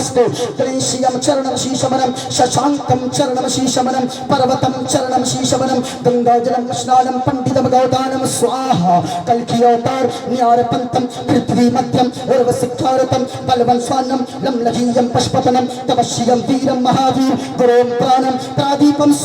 नमस्ते क्लेशियम चरणम शीशमनम शशांकम चरणम शीशमनम पर्वतम चरणम शीशमनम गंगाजलम स्नानम पंडितम गौदानम स्वाहा कल्कि अवतार न्यार पंतम पृथ्वी मध्यम उर्वशिखारतम बलवं स्वानम लमलहीयम पशुपतनम तपस्यम वीरम महावीर गुरोम प्राणम प्रादीपम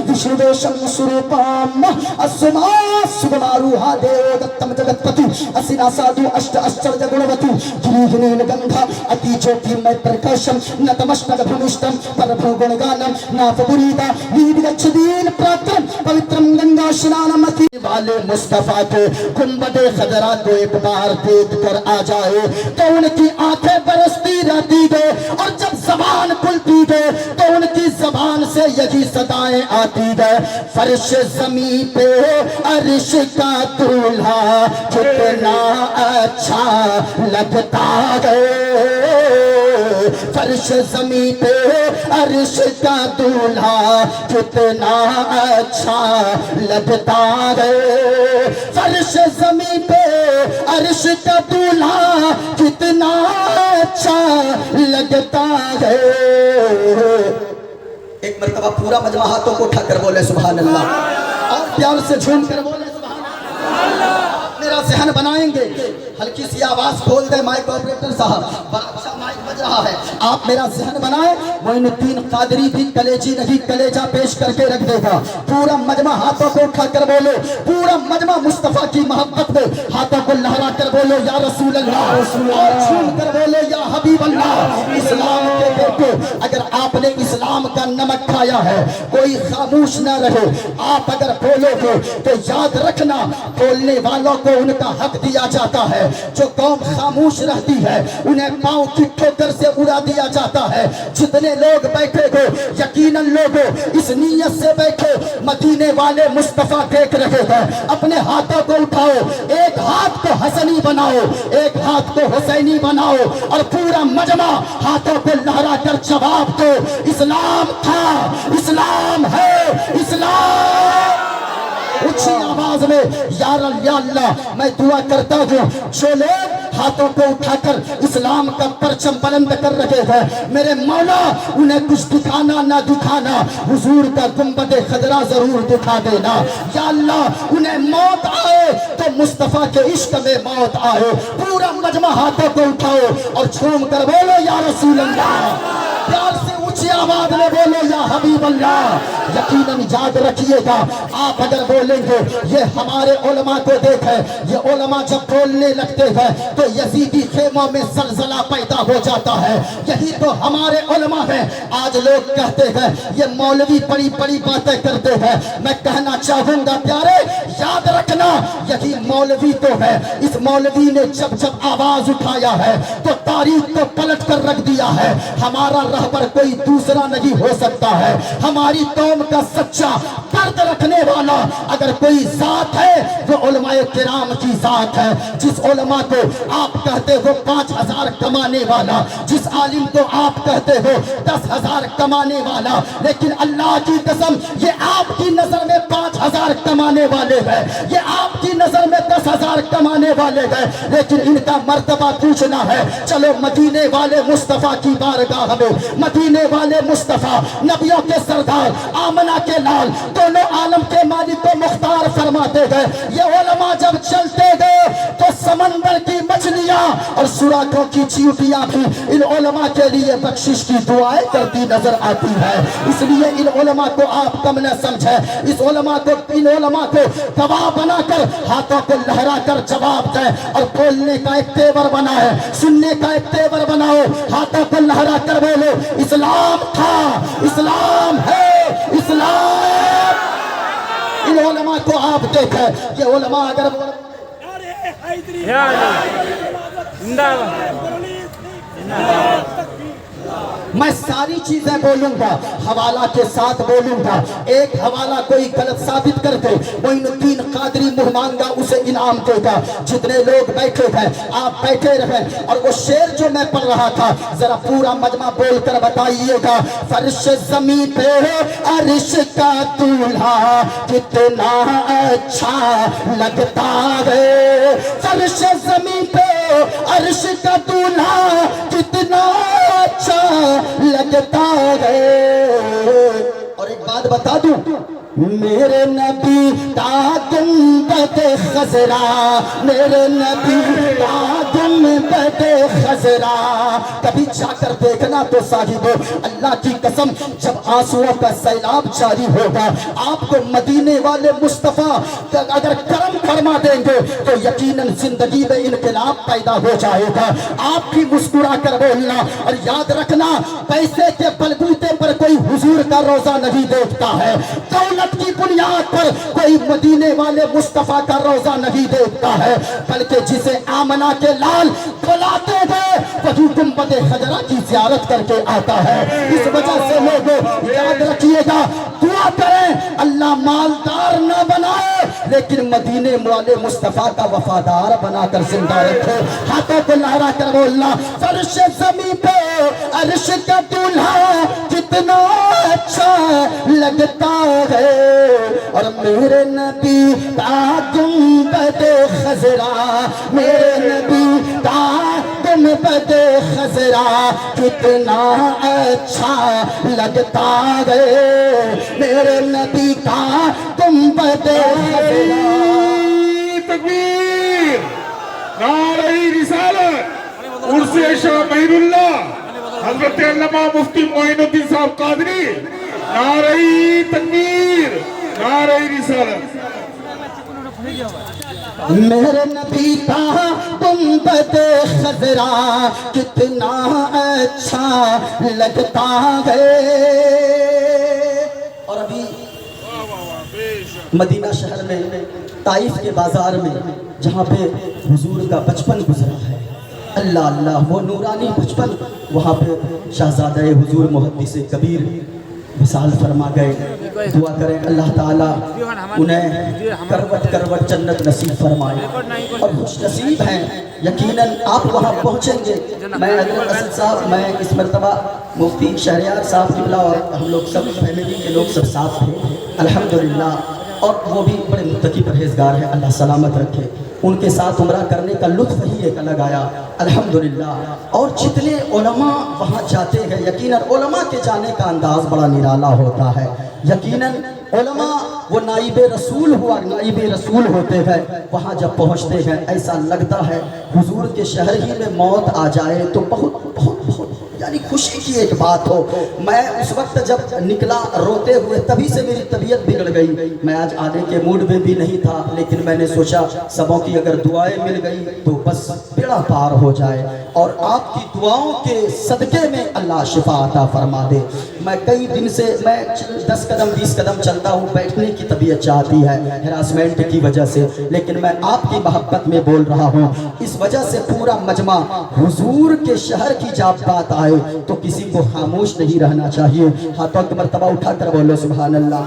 विष्णुवेशम स्वरूपम अस्मा सुगमारूहा देव दत्तम जगत्पति असिना साधु अष्ट आश्चर्य गुणवती गिरिहिनील गंगा अति ज्योतिर्मय प्रकाशम नतमस्तक भूमिष्ठम परभ्रम गुणगानम नाफपुरीता वीरक्षदीन प्रात्रम पवित्रम गंगा स्नानम अति वाले मुस्तफा के गुंबदे खदरा को एक बार देख कर आ जाए तो उनकी आंखें बरसती रहती है और जब जबान खुलती है तो उनकी जबान से यही सदाएं आती है फर्श ज़मीं पे अर्श का दूल्हा कितना अच्छा लगता है फर्श ज़मीं पे अर्श का दूल्हा कितना अच्छा लगता है फर्श ज़मीं पे अर्श का दूल्हा कितना अच्छा लगता है। एक मरतबा पूरा मजमा हाथों को उठाकर बोले सुभान अल्लाह और प्यार से झूम कर बोले सुभान अल्लाह। मेरा ज़हन बनाएंगे, हल्की सी आवाज खोल दे माइक ऑपरेटर साहब, बड़ा अच्छा माइक बज रहा है, आप मेरा ज़हन बनाए। मोइनुद्दीन कादरी भी कलेजी नहीं कलेजा पेश करके रख देगा। पूरा मजमा हाथों को उठाकर बोलो, पूरा मजमा मुस्तफा की मोहब्बत में हाथों को लहरा कर बोलो या रसूल अल्लाह और झूम कर बोलो या हबीब अल्लाह। इस्लाम के बेटे, अगर आपने इस्लाम का नमक खाया है कोई खामोश न रहे। आप अगर बोलोगे तो याद रखना बोलने वालों को उनका हक दिया जाता है। जो कौम खामोश रहती है उन्हें पांव की ठोकर से उड़ा दिया जाता है। जितने लोग बैठे हो यकीनन लोगों इस नीयत से बैठे मदीने वाले मुस्तफा देख रहे हैं। अपने हाथों को उठाओ, एक हाथ को हसनी बनाओ, एक हाथ को हुसैनी बनाओ और पूरा मजमा हाथों को लहरा कर जवाब दो इस्लाम था, इस्लाम है, इस्लाम। ऊंची आवाज में या अल्लाह मैं दुआ करता हूँ जो लोग हाथों को उठाकर इस्लाम का परचम बुलंद कर रहे हैं, मेरे मौला उन्हें कुछ दिखाना ना दिखाना, हुजूर का गुंबद खदरा जरूर दिखा देना। या अल्लाह उन्हें मौत आए तो मुस्तफा के इश्क में मौत आए। पूरा मजमा हाथों को उठाओ और झूम कर बोलो या रसूल अल्लाह। प्यार से ऊंची आवाज में बोलो या हबीब अल्लाह। यकीनन याद रखिएगा, आप अगर बोलेंगे ये हमारे उलमा को देखे, ये उलमा जब बोलने लगते हैं तो यजीदी खेमों में जलजला पैदा हो जाता है। यही तो हमारे उलमा हैं। आज लोग कहते हैं ये मौलवी बड़ी बड़ी बातें करते हैं। मैं कहना चाहूंगा प्यारे याद रखना यही मौलवी तो है। इस मौलवी ने जब जब आवाज उठाया है तो तारीख को पलट कर रख दिया है। हमारा रहबर कोई दूसरा नहीं हो सकता है। हमारी कौम का सच्चा दर्द रखने वाला अगर कोई जात है वो उलमाए किराम की जात है। जिस उलमा को आप कहते हो 5,000 कमाने वाला, जिस आलिम को आप कहते हो 10,000 कमाने वाला, लेकिन अल्लाह की कसम ये आपकी नजर में 5,000 कमाने वाले हैं, ये आपकी नजर में 10,000 कमाने वाले हैं, लेकिन इनका मर्तबा पूछना है। चलो मदीने वाले मुस्तफा की बारगाह में, मदीने वाले मुस्तफा नबियों के सरदार आमना के लाल दोनों आलम के मालिक को मुख्तार फरमाते गए। ये उलमा जब चलते गए तो समंदर की मछलियां और सुराखों की चींटियां भी इन उलमा के लिए बख्शिश की दुआएं करती नजर आती है। इसलिए इन उलमा को आप कम न समझे, इस उलमा को इन उलमा को गवाह बनाकर हाथों को लहरा कर जवाब दें और बोलने का एक तेवर बनाए, सुनने का एक तेवर बनाओ, हाथों को लहरा कर बोलो इस्लाम था, इस्लाम है, इस्लाम। इन उलमा को आप देखें, ये उलमा अगर मैं सारी चीजें बोलूंगा, हवाला के साथ बोलूंगा। एक हवाला कोई गलत साबित कर दे, मोइनुद्दीन कादरी मुंह मांगा उसे इनाम देगा। जितने लोग बैठे हैं आप बैठे रहे और वो शेर जो मैं पढ़ रहा था जरा पूरा मजमा बोलकर बताइएगा। फर्श ज़मीं पे अर्श का दूल्हा कितना अच्छा लगता है, फर्श ज़मीं पे अर्श का दूल्हा میرے نبی کا گنبد خضرا، میرے نبی کا گنبد خضرا، کبھی جا کر دیکھنا تو صاحبو اللہ کی قسم جب آنسوؤں کا سیلاب جاری ہوگا آپ کو مدینے والے مصطفیٰ اگر کرم فرما دیں گے تو یقیناً زندگی میں انقلاب پیدا ہو جائے گا۔ آپ بھی مسکرا کر بولنا، اور یاد رکھنا پیسے کے بلبوتے پر کوئی حضور کا روزہ نہیں دیکھتا ہے، دولت کی بنیاد پر کوئی مدینے والے مصطفیٰ کا روزہ نہیں دیکھتا ہے، بلکہ جسے آمنہ کے لال بلاتے ہیں وہی گنبد خضرا کی زیارت کر کے آتا ہے۔ اس وجہ سے لوگوں یاد رکھیے گا، دعا کریں اللہ مالدار نہ بنائے لیکن مدینے والے مصطفیٰ کا وفادار بنا کر زندہ رکھے۔ ہاتھوں کو لہرا کر بولنا، فرش زمین پہ عرش کا دولہا کتنا اچھا لگتا ہے، اور میرے نبی کا گنبد خضرا، میرے نبی کا گنبد خضرا کتنا اچھا لگتا ہے، میرے نبی کا گنبد خضرا۔ تکبیر، نعرہ رسالت، عرس شاہ مہر اللہ حضرت علامہ مفتی معین الدین صاحب قادری، نعرہ تکبیر، نعرہ رسالت۔ میرے نبی کا گنبد خضرا کتنا اچھا لگتا ہے۔ اور ابھی مدینہ شہر میں طائف کے بازار میں جہاں پہ حضور کا بچپن گزرا ہے، اللہ اللہ وہ نورانی بچپن، وہاں پہ شہزادہ حضور محدث کبیر وصال فرما گئے۔ دعا کریں اللہ تعالیٰ انہیں کروٹ کروٹ جنت نصیب فرمائے، اور خوش نصیب ہیں یقیناً آپ وہاں پہنچیں گے۔ میں حضرت اسد صاحب، میں اس مرتبہ مفتی شہریار صاحب قبلہ اور ہم لوگ سب فیملی کے لوگ سب ساتھ تھے الحمدللہ، اور وہ بھی بڑے متقی پرہیزگار ہیں، اللہ سلامت رکھے۔ ان کے ساتھ عمرہ کرنے کا لطف ہی ایک الگ آیا الحمدللہ۔ اور جتنے علماء وہاں جاتے ہیں یقیناً علماء کے جانے کا انداز بڑا نرالا ہوتا ہے، یقیناً علماء وہ نائب رسول ہوتے ہیں، وہاں جب پہنچتے ہیں ایسا لگتا ہے حضور کے شہر ہی میں موت آ جائے تو بہت بہت بہت یعنی خوشی کی ایک بات ہو۔ میں اس وقت جب نکلا روتے ہوئے تبھی سے میری طبیعت بگڑ گئی، میں آج آنے کے موڈ میں بھی نہیں تھا، لیکن میں نے سوچا سبوں کی اگر دعائیں مل گئی تو بس بیڑا پار ہو جائے، اور آپ کی دعاؤں کے صدقے میں اللہ شفا عطا فرما دے۔ میں کئی دن سے میں 10 قدم 20 قدم چلتا ہوں، بیٹھنے کی طبیعت چاہتی ہے ہراسمنٹ کی وجہ سے، لیکن میں آپ کی محبت میں بول رہا ہوں۔ اس وجہ سے پورا مجمع حضور کے شہر کی جب بات آئے تو کسی کو خاموش نہیں رہنا چاہیے۔ ہاتھوں کی مرتبہ اٹھا کر بولو سبحان اللہ،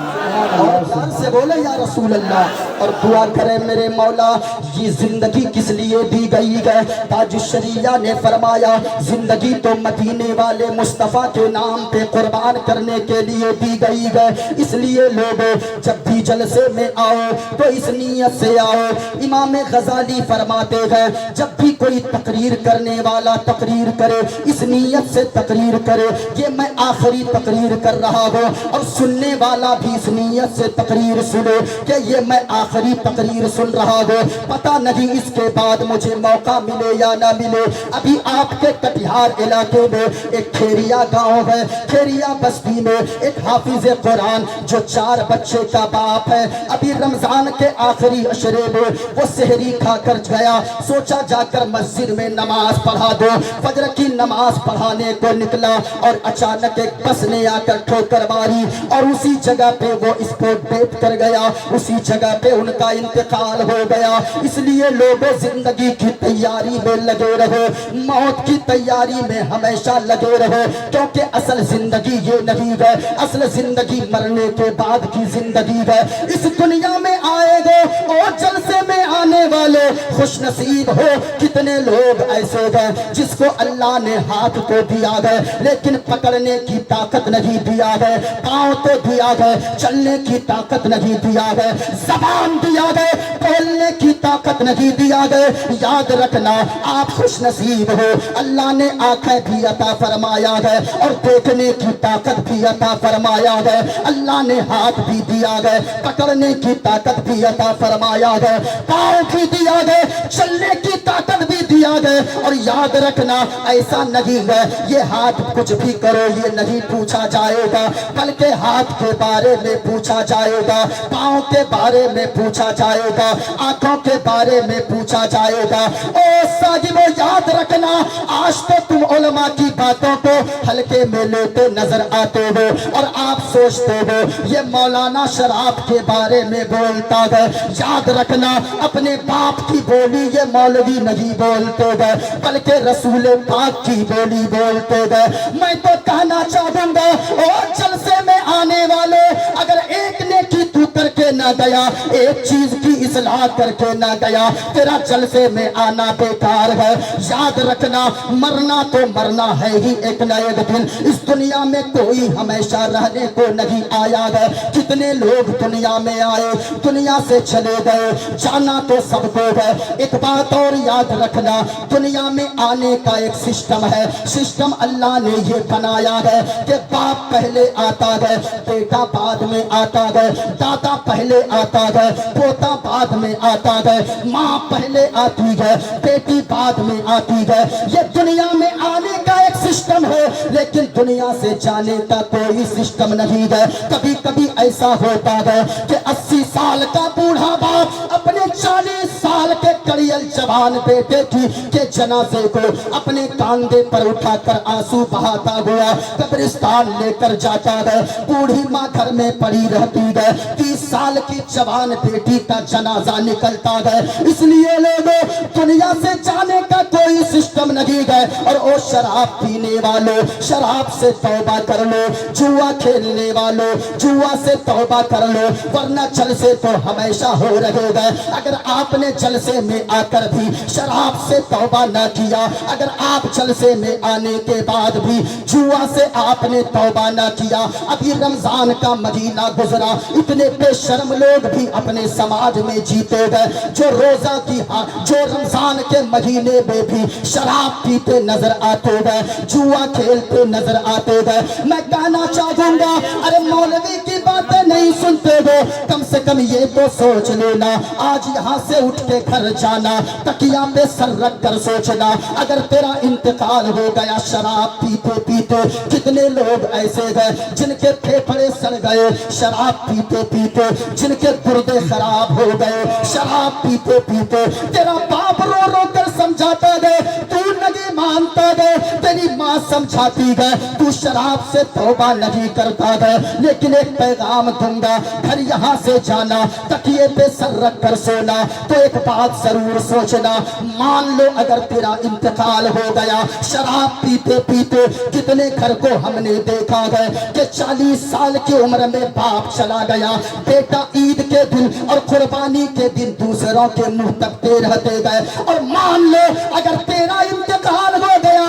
اور پیار سے بولے یا رسول اللہ، اور دعا کرے میرے مولا یہ زندگی کس لیے دی گئی ہے؟ تاج الشریعہ نے فرمایا زندگی تو مدینے والے مصطفیٰ کے نام پہ قربان کرنے کے لیے دی گئی ہے، اس لیے لوگوں جب بھی جلسے میں آؤ تو اس نیت سے آؤ۔ امام غزالی فرماتے ہیں جب بھی کوئی تقریر کرنے والا تقریر کرے اس نیت سے تقریر کرے یہ میں آخری تقریر کر رہا ہوں، اور سننے والا بھی اس نیت سے تقریر سنے کہ یہ میں آخری تقریر سن رہا ہوں، پتہ نہیں اس کے بعد مجھے موقع ملے یا نہ ملے۔ ابھی آپ کے کٹیہار علاقے میں ایک کھیریا گاؤں ہے، کھیریا بستی میں ایک حافظ قرآن جو 4 بچے کا باپ ہے، ابھی رمضان کے آخری عشرے میں وہ سحری کھا کر گیا، سوچا جا کر مسجد میں نماز پڑھا دو، فجر کی نماز پڑھانے کو نکلا اور اچانک ایک بس نے آ کر ٹھوکر ماری اور اسی جگہ پہ وہ اسپوٹ ڈیتھ کر گیا، اسی جگہ پہ ان کا انتقال ہو گیا۔ اس لیے لوگوں زندگی کی تیاری میں لگے رہو، موت کی تیاری میں ہمیشہ لگے رہو، کیونکہ اصل زندگی یہ نہیں ہے، اصل زندگی مرنے کے بعد کی زندگی ہے۔ اس دنیا میں آئے گے اور جلسے میں آنے والے خوش نصیب ہو، کتنے لوگ ایسے ہیں جس کو اللہ نے ہاتھ تو دیا ہے لیکن پکڑنے کی طاقت نہیں دیا ہے، پاؤں تو دیا ہے چلنے کی طاقت نہیں دیا ہے، زبان زبان دیا گئے, بولنے کی طاقت نہیں دیا گئے. یاد رکھنا آپ خوش نصیب ہو, اللہ نے آنکھیں بھی عطا فرمایا ہے اور دیکھنے کی طاقت بھی عطا فرمایا ہے. اللہ نے ہاتھ بھی دیا گئے, پکڑنے کی طاقت بھی عطا فرمایا ہے, پاؤں بھی دیا گئے, چلنے کی طاقت بھی دیا گئے. اور یاد رکھنا ایسا نہیں ہے یہ ہاتھ کچھ بھی کرو یہ نہیں پوچھا جائے گا, بلکہ ہاتھ کے بارے میں پوچھا جائے گا, پاؤں کے بارے میں پوچھا جائے گا, آنکھوں کے بارے میں پوچھا جائے گا. او ساجبو یاد رکھنا, آج تو تم علماء کی باتوں کو ہلکے میں لیتے نظر آتے ہو اور آپ سوچتے ہو یہ مولانا شراب کے بارے میں بولتا ہے. یاد رکھنا اپنے باپ کی بولی یہ مولوی نہیں بولتے گئے بلکہ رسول پاک کی بولی بولتے گئے. میں تو کہنا چاہوں گا اور جلسے میں آنے والے اگر ایک نیکی تو کر کے نہ گیا, ایک چیز کی اصلاح کر کے نہ گیا, تیرا جلسے میں آنا بیکار ہے. یاد رکھنا مرنا تو مرنا ہے ہی ایک نہ ایک دن, اس دنیا میں کوئی ہمیشہ رہنے کو نہیں آیا ہے. کتنے لوگ دنیا میں آئے دنیا سے چلے گئے, جانا تو سب کو ہے. ایک بات اور یاد رکھنا دنیا میں آنے کا ایک سسٹم ہے, سسٹم اللہ نے یہ بنایا ہے کہ باپ پہلے آتا ہے, بیٹا بعد میں آتا ہے, دادا پہلے آتا ہے, پوتا بعد میں آتا ہے, ماں پہلے آتی ہے, بیٹی بعد میں آتی ہے. یہ دنیا میں آنے کا ایک سسٹم ہے لیکن دنیا سے جانے کا کوئی سسٹم نہیں ہے. کبھی کبھی ایسا ہوتا ہے کہ 80 سال کا بوڑھا باپ اپنے 40 سال کے کڑیل جوان بیٹے کی کے جنازے کو اپنے کاندھے پر اٹھا کر آنسو بہاتا ہوا قبرستان لے کر جاتا ہے. بوڑھی ماں گھر میں پڑی رہتی ہے, 30 سال کی جوان بیٹی کا جنازہ نکلتا ہے. اس لیے لوگوں دنیا سے جانے کا کوئی سسٹم نہیں ہے. اور او شراب پینے والوں شراب سے توبہ کر لو, جوا کھیلنے والوں جوا سے توبہ کر لو, ورنہ جلسے تو ہمیشہ ہو رہے گا. اگر آپ نے جلسے میں آ کر بھی شراب سے توبہ نہ کیا, اگر آپ جلسے میں آنے کے بعد بھی جوا سے آپ نے توبہ نہ کیا, ابھی رمضان کا مہینہ گزرا, اتنے بے شرم لوگ بھی اپنے سماج میں جیتے گئے جو روزہ کی جو رمضان کے مہینے میں بھی شراب پیتے نظر آتے گئے, جوا کھیلتے نظر آتے گئے. میں کہنا چاہوں گا ارے مولوی کی باتیں نہیں سنتے ہو, کم سے کم یہ تو سوچ لینا آج یہاں سے اٹھ کے گھر جانا تکیہ پہ سر رکھ کر سوچنا اگر تیرا انتقال ہو گیا شراب پیتے پیتے. کتنے لوگ ایسے گئے جن کے پھیپھڑے سڑ گئے شراب پیتے پیتے, جن کے گردے خراب ہو گئے شراب پیتے پیتے. تیرا باپ رو رو کر سمجھاتا گئے, تو نہیں مانتا گئے, تیری ماں سمجھاتی گئے, تو شراب سے توبہ نہیں کرتا گئے. لیکن ایک پیغام دوں گا, گھر یہاں سے جانا تکیے پہ سر رکھ کر سونا تو ایک بات ضرور سوچنا, مان لو اگر تیرا انتقال ہو گیا شراب پیتے پیتے. کتنے گھر کو ہم نے دیکھا گئے کہ 40 سال کی عمر میں باپ چلا گیا, بیٹا عید کے دن اور قربانی کے دن دوسروں کے منہ تکتے رہتے گئے. اور مان لو اگر تیرا انتقال ہو گیا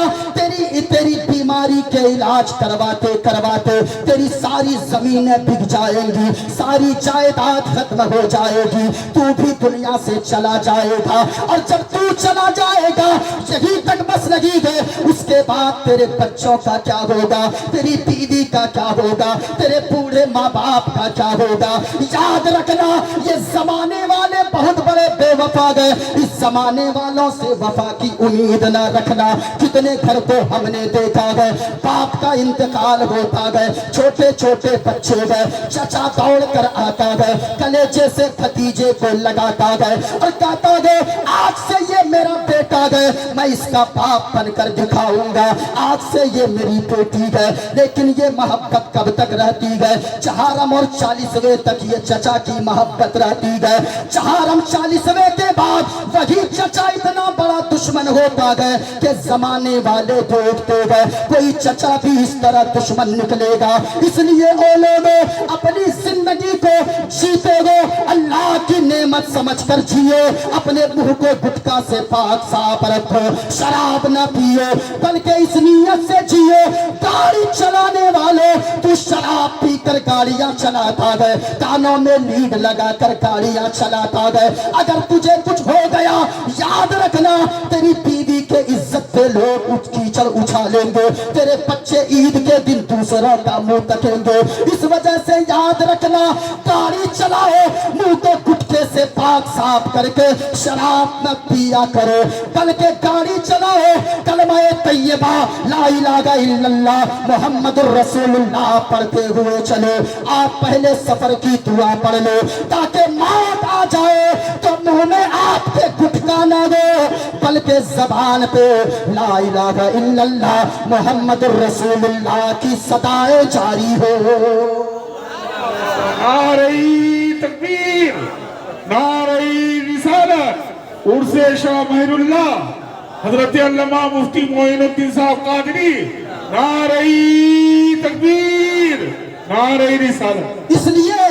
تیری بیماری کے علاج کرواتے کرواتے تیری ساری زمینیں بک جائیں گی, ساری جائیداد ختم ہو جائے گی, تو بھی دنیا سے چلا جائے گا. اور جب تو چلا جائے گا یہی تک بس لگی ہے, اس کے بعد تیرے بچوں کا کیا ہوگا, تیری بیوی کا کیا ہوگا, تیرے بوڑھے ماں باپ کا کیا ہوگا. یاد رکھنا یہ زمانے والے بہت بڑے بے وفا گئے, اس زمانے والوں سے وفا کی امید نہ رکھنا. کتنے گھر کو ہم نے دیکھا ہے باپ کا انتقال ہوتا گئے, چھوٹے چھوٹے بچے گئے, چچا دوڑ کر آتا گئے, کلیجے سے بھتیجے کو لگاتا گئے اور کہتا گئے آج سے یہ میرا بیٹا گئے, میں اس کا باپ بن کر دکھاؤں گا, آج سے یہ میری بیٹی گئے. لیکن یہ محبت کب تک رہتی گئے, چہارم اور 40ویں تک یہ چچا کی محبت رہتی گئے. چہارم 40ویں کے بعد وہی چچا اتنا بڑا دشمن ہوتا گئے کہ زمانے والے دیکھتے گئے کوئی چچا بھی اس طرح دشمن نکلے گا. اس لیے اے لوگوں اپنی زندگی کو جیتے ہو اللہ کی نعمت سمجھ کر جیو, اپنے منہ کو گٹکا سے پاک صاف رکھو, شراب نہ پیو, बल्कि इस नीयत से जियो, गाड़ी चलाने वाले तू शराब पीकर गाड़ियां चलाता गए, कानों में लीड लगाकर गाड़ियां चलाता गए, अगर तुझे कुछ हो गया याद रखना तेरी बीवी के इज्जत पे लोग कीचड़ उछालेंगे, तेरे बच्चे ईद के दिन दूसरों का मुंह तकेंगे। इस वजह से याद रखना, गाड़ी चलाओ मुंह को गुटके से पाक साफ करके शराब न पिया करो, बल्कि गाड़ी चलाओ कलमा तैयबा ला इलाहा इल्लल्लाह मुहम्मदुर रसूलुल्लाह पढ़ते हुए चलो। आप पहले सफर की दुआ पढ़ लो ताकि मौत आ जाए तो मुंह में आपके गुटका ना दो, बल्कि जबान पे ला इलाहा इल्लल्लाह मुहम्मदुर रसूलुल्लाह की सदाएं जारी हो। नारे तकबीर, नारे रिसालत, उर्से शाह महरुल्लाह हजरत अल्लामा मुफ्ती मोइनुद्दीन साहब कादरी, नारे तकबीर, नारे रिसालत। इसलिए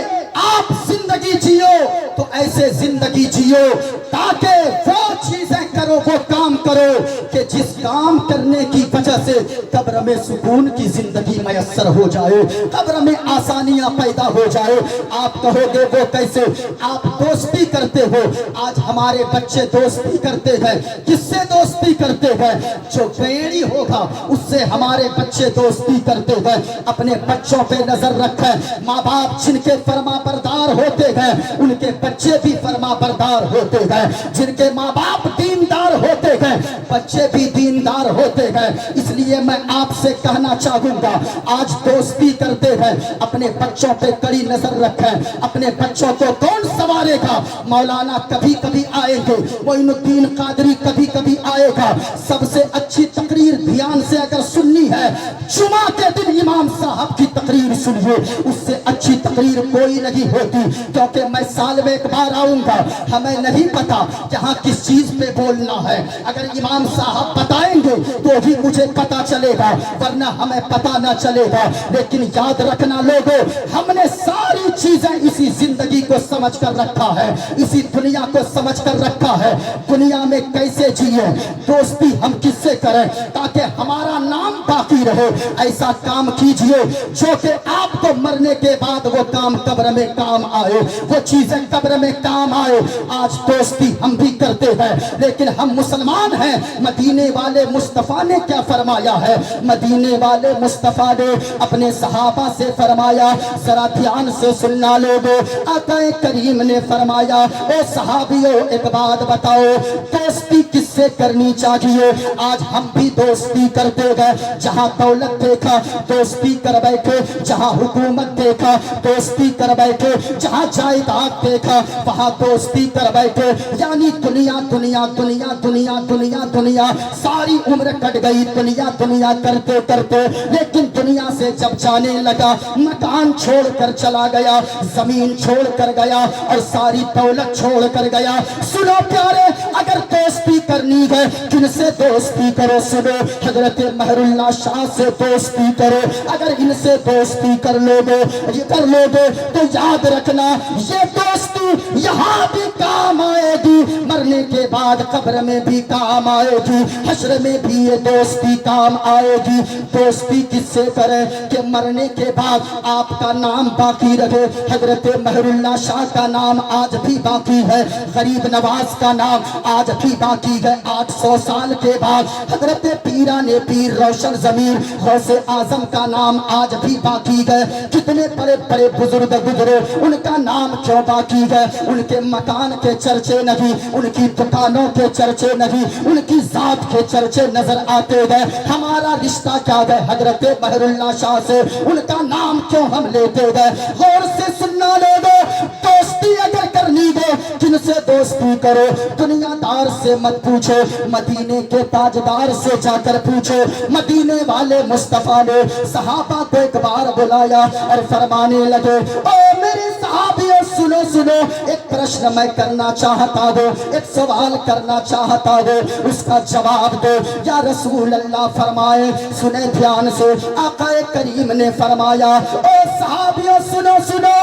आप जिंदगी जियो तो ऐसे जिंदगी जियो ताकि वो चीजें करो, वो काम करो कि जिस काम करने की वजह से कब्र में सुकून की जिंदगी मयस्सर हो जाए, कब्र में आसानियां पैदा हो जाए। आप कहोगे वो कैसे? आप दोस्ती करते हो, आज हमारे बच्चे दोस्ती करते हैं, किससे दोस्ती करते हैं? जो बेड़ी होगा उससे हमारे बच्चे दोस्ती करते हैं। अपने बच्चों पे नजर रखें, माँ बाप जिनके फरमा बरदार होते हैं उनके बच्चे भी फरमा बरदार होते हैं, जिनके माँ बाप दीनदार होते हैं बच्चे भी दीनदार होते हैं। इसलिए मैं आपसे कहना चाहूंगा, आज दोस्ती करते हैं अपने बच्चों पे कड़ी नजर रखें, अपने बच्चों को कौन संवारेगा? मौलाना कभी कभी आएंगे, मोइनुद्दीन कादरी कभी कभी आएगा। सबसे अच्छी तकरीर ध्यान से अगर सुननी है, जुमा के दिन इमाम साहब की तकरीर सुनिए, उससे अच्छी तकरीर कोई नहीं होती, क्योंकि मैं साल में एक बार आऊंगा, हमें नहीं पता जहां किस चीज पे बोलना है। अगर इमाम साहब बताएंगे तो ही मुझे पता चलेगा, वरना हमें पता ना चलेगा। लेकिन याद रखना लोगों, हमने सारी चीजें इसी जिंदगी को समझ कर रखा है, इसी दुनिया को समझ कर रखा है। दुनिया में कैसे जिए, दोस्ती हम किससे करें ताकि हमारा नाम बाकी रहे। ऐसा काम कीजिए जो कि आपको मरने के बाद वो काम कब्र में काम आए, वो चीजें कब्र में काम आए। आज दोस्ती हम भी करते हैं, लेकिन हम मुसलमान हैं। मदीने वाले मुस्तफा ने क्या फरमाया है? मदीने वाले मुस्तफा ने अपने सहाबा से फरमाया, जरा ध्यान से सुनना लोगों। आका करीम ने फरमाया, ओ सहाबियों एक बात बताओ, दोस्ती किससे करनी चाहिए? आज हम भी दोस्ती करते हैं, जहां दौलत देखा दोस्ती कर बैठे, जहां हुकूमत देखा दोस्ती कर बैठे, जहां जायदाद देखा वहां दोस्ती कर बैठे। यानी दुनिया दुनिया दुनिया दुनिया दुनिया दुनिया, सारी उम्र कट गई दुनिया दुनिया करते करते, लेकिन दुनिया से जब जाने लगा, मकान छोड़ कर चला गया, जमीन छोड़ कर गया और सारी दौलत छोड़ कर गया। सुनो प्यारे, अगर दोस्ती करनी है किनसे दोस्ती करो? सुनो, हजरत महरुल्लाह शाह से दोस्ती करो। अगर इनसे दोस्ती कर लोगे, ये कर लोगे तो याद रखना, ये दोस्ती यहाँ भी काम आएगी, मरने के बाद कब्र में भी काम आएगी, हश्र में भी ये दोस्ती काम आएगी। दोस्ती किससे करें कि मरने के बाद आपका नाम बाकी रहे। हजरत महरुल्लाह शाह का नाम आज भी बाकी है, गरीब नवाज का नाम आज भी बाकी है। 800 साल के बाद हजरत पीरा ने पीर रोशन जमीर गौसे आजम का नाम आज भी बाकी है। कितने बड़े बड़े बुजुर्ग गुजरे, उनका नाम क्यों बाकी है? उनके मकान के चर्चे नहीं, उनकी दुकानों के चर्चे नहीं, उनकी जात के चर्चे नजर आते हैं। हमारा रिश्ता क्या है हजरत महरुल्लाह शाह से? उनका नाम क्यों हम लेते हैं? गौर से सुनना लोगों, दोस्ती अगर करनी है किनसे दोस्ती करो? दुनियादार से मत पूछो, मदीने के ताजदार से जाकर पूछो। मदीने वाले मुस्तफा ने सहाबा को एक बार बुलाया और फरमाने लगे, ओ मेरे सहाबियों सुनो सुनो, एक प्रश्न मैं करना चाहता हूँ, एक सवाल करना चाहता हूँ, उसका जवाब दो या रसूल अल्लाह। फरमाए, सुने ध्यान से, आका करीम ने फरमाया, ओ सहाबियों सुनो सुनो,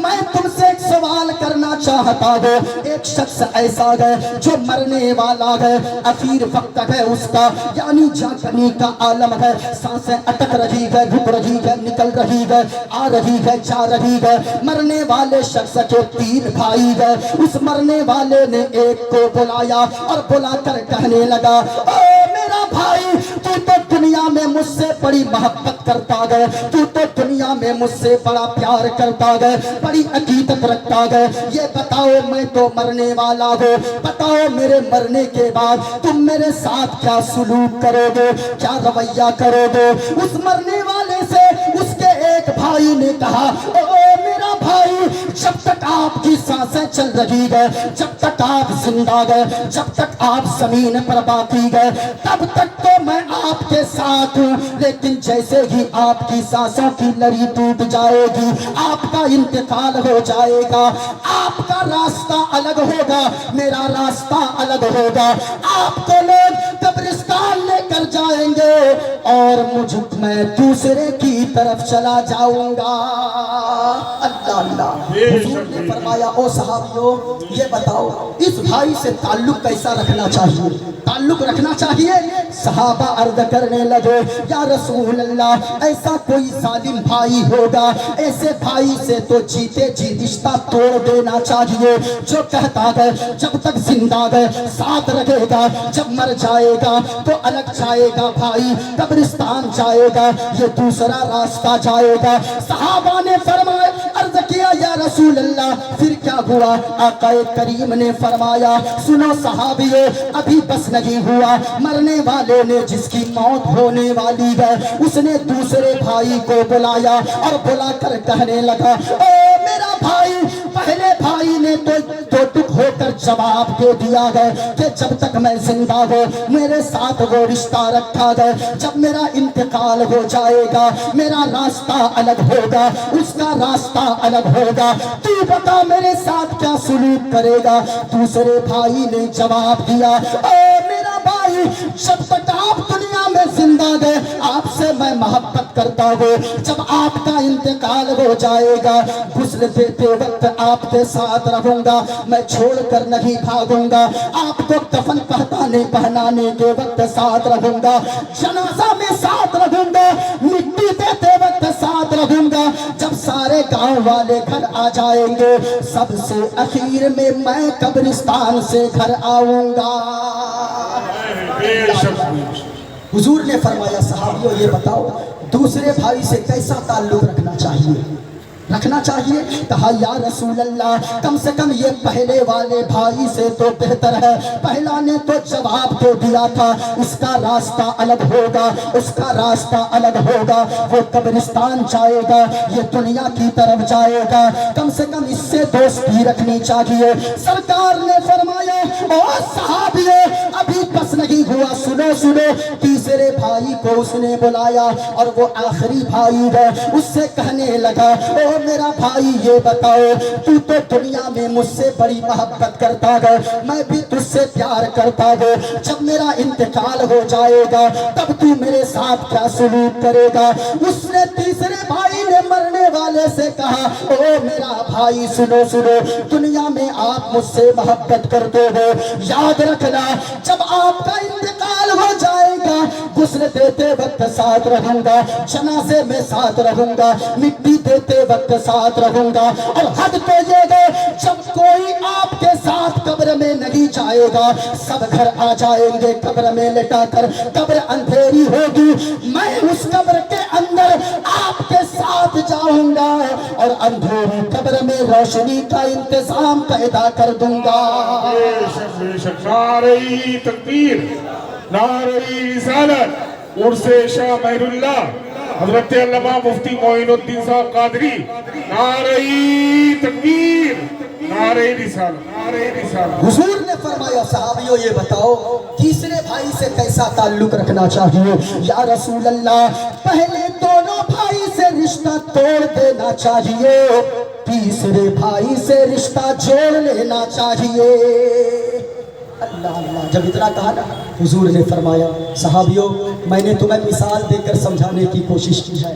मैं तुमसे एक सवाल करना चाहता हूँ। एक शख्स ऐसा है जो मरने वाला है, अखीर वक्त है उसका, यानी जागने का आलम है, सांसें अटक रही है, रुक रही है, निकल रही है, आ रही है, जा रही है। मरने वाले शख्स के 3 भाई है। उस मरने वाले ने एक को बुलाया और बुलाकर कहने लगा, ओ मेरा भाई, तू तो दुनिया में मुझसे बड़ी मोहब्बत करता है, तू तो दुनिया में मुझसे बड़ा प्यार करता है, बड़ी अकीदत रखता है। ये बताओ, मैं तो मरने वाला हूँ, बताओ मेरे मरने के बाद तुम मेरे साथ क्या सुलूक करोगे, क्या रवैया करोगे? उस मरने वाले से उसके एक भाई ने कहा, ओ मेरा भाई, जब तक आपकी सांसें चल रही है, जब तक आप जिंदा है, जब तक आप जमीन पर बाकी है, तब तक तो मैं आपके साथ हूँ। लेकिन जैसे ही आपकी सांसों की लड़ी टूट जाएगी, आपका इंतकाल हो जाएगा, आपका रास्ता अलग होगा, मेरा रास्ता अलग होगा, आपको लोग कब्रिस्तान लेकर जाएंगे और मैं दूसरे की तरफ चला जाऊंगा। अल्लाह अल्लाह। हुजूर ने फरमाया, ओ सहाबियों, ये बताओ इस भाई से ताल्लुक कैसा रखना चाहिए? ताल्लुक रखना चाहिए। सहाबा अर्ज करने लगे, या रसूल अल्लाह, ऐसा कोई जालिम भाई होगा, ऐसे भाई से तो जीते जी रिश्ता तोड़ देना चाहिए, जो कहता है जब तक जिंदा है साथ रहेगा, जब मर जाएगा तो अलग जाएगा भाई, कब्रिस्तान जाएगा, ये दूसरा रास्ता जाएगा। सहाबा ने फरमाया, अर्ज किया, या रसूल अल्लाह, फिर क्या हुआ? आकाए करीम ने फरमाया, सुनो सहाबियों, अभी बस नहीं हुआ, मरने वाले ने जिसकी मौत होने वाली है, उसने दूसरे भाई को बुलाया और बुलाकर कहने लगा, ओ मेरा भाई, पहले भाई ने तो टुक होकर जवाब दे दिया है कि जब तक मैं जिंदा हूँ मेरे साथ वो रिश्ता रखा है, जब मेरा इंतकाल हो जाएगा मेरा रास्ता अलग होगा, उसका रास्ता अलग होगा, तू बता मेरे साथ क्या सुलूक करेगा? दूसरे भाई ने जवाब दिया, ओ मेरा भाई, जब तक आप दुनिया में जिंदा गए आपसे मैं मोहब्बत करता हूँ, जब आपका इंतकाल हो जाएगा गुस्ल देते वक्त आपके साथ रहूंगा, मैं छोड़कर नहीं भागूंगा, आपको कफन पहनाने के वक्त साथ रहूंगा, जनाजा में साथ रहूंगा, मिट्टी देते वक्त साथ रहूंगा, जब सारे गांव वाले घर आ जाएंगे सबसे आखिर में मैं कब्रिस्तान से घर आऊंगा। हुजूर ने फरमाया, सहाबियों ये बताओ दूसरे भाई से कैसा ताल्लुक रखना चाहिए? कहा, या रसूल अल्लाह, कम से कम ये पहले वाले भाई से तो बेहतर है, पहला ने तो जवाब दे दिया था, उसका रास्ता अलग होगा, उसका रास्ता अलग होगा, वो कब्रिस्तान जाएगा, ये दुनिया की तरफ जाएगा, कम से कम इससे दोस्ती रखनी चाहिए। सरकार ने फरमाया, ओ सहाबियों, अभी बस नहीं हुआ, सुनो सुनो, तीसरे भाई को उसने बुलाया और वो आखिरी भाई है, उससे कहने लगा, ओ मेरा भाई, ये बताओ, तू तो दुनिया में मुझसे बड़ी मोहब्बत करता है, मैं भी तुझसे प्यार करता हूँ, जब मेरा इंतकाल हो जाएगा तब तू मेरे साथ क्या सुलूक करेगा? उसने तीसरे भाई ने मरने वाले से कहा, ओ मेरा भाई, सुनो सुनो, दुनिया में आप मुझसे मोहब्बत करते हो, याद रखना, जब आपका इंतकाल हो जाएगा गुस्ल देते वक्त साथ रहूंगा, जनाजे में साथ रहूंगा, मिट्टी देते वक्त साथ रहूंगा, और हद तो ये है, जब कोई आपके साथ कब्र में नहीं जाएगा, सब घर आ जाएंगे कब्र में लेटाकर, कब्र अंधेरी होगी, मैं उस कब्र के अंदर आपके साथ जाऊंगा और अंधेरी कब्र में रोशनी का इंतजाम पैदा कर दूंगा। नारे तकबीर, नारे रिसालत, उर्से शाह महरुल्लाह हजरत अल्लामा मुफ्ती मोइनुद्दीन साहब कादरी, नारे तकबीर, नारे रिसालत, नारे रिसालत। हुजूर ने फरमाया, सहाबियों ये बताओ तीसरे भाई से कैसा ताल्लुक रखना चाहिए? या रसूल अल्लाह, पहले दोनों भाई से रिश्ता तोड़ देना चाहिए, तीसरे भाई से रिश्ता जोड़ लेना चाहिए। अल्लाह अल्लाह। जब इतना कहा ना, हुजूर ने फरमाया, सहाबियों, मैंने तुम्हें मिसाल देकर समझाने की कोशिश की है,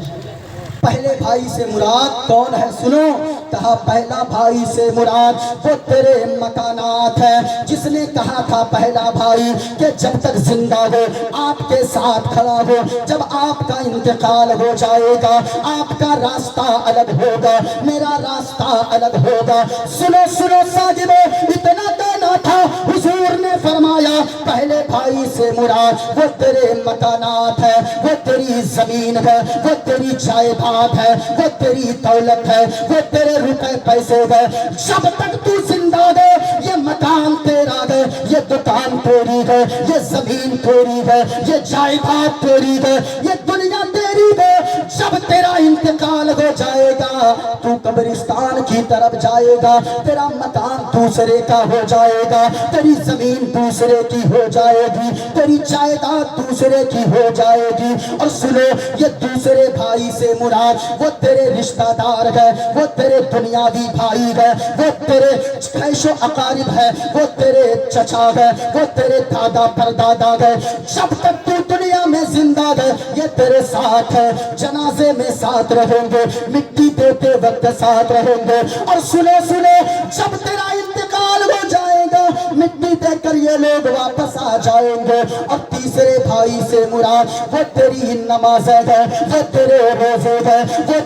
पहले भाई से मुराद कौन है सुनो, कहा पहला भाई से मुराद वो तेरे मकानात है। जिसने कहा था पहला भाई कि जब तक जिंदा हो आपके साथ खड़ा हो, जब आपका इंतकाल हो जाएगा आपका रास्ता अलग होगा, मेरा रास्ता अलग होगा। सुनो सुनो साजिदो, इतना कहना था हुजूर ने फरमाया पहले भाई से मुराद वो तेरे मकानात है, वो तेरी जमीन है, वो तेरी जायदाद है, वो तेरी दौलत है, वो तेरे रुपए पैसे है। जब तक तू जिंदा है ये मकान तेरा है, ये दुकान तेरी है, ये जमीन तेरी है, ये जायदाद तेरी है, ये दुनिया तेरी है। जब तेरा इंतकाल हो जाएगा तू कब्रिस्तान की तरफ जाएगा, तेरा मकान दूसरे का हो जाएगा, तेरी जमीन दूसरे की हो जाएगी, तेरी जायदाद दूसरे की हो जाएगी। और सुनो ये दूसरे भाई से मुराद वो तेरे रिश्तेदार है, वो तेरे दुनियावी भाई है, वो तेरे कैशो अकारिब है, वो तेरे चचा है, वो तेरे दादा परदादा है। जब तक तू दुनिया में जिंदा है ये तेरे साथ है, जनाजे में साथ रहेंगे, मिट्टी देते वक्त साथ रहेंगे। और सुनो सुनो जब तेरा इंतकाल हो जाएगा मिट्टी देकर ये लोग वापस आ जाएंगे। और तीसरे भाई से मुराद वो तेरी नमाज है, वो तेरे रोजे है, वो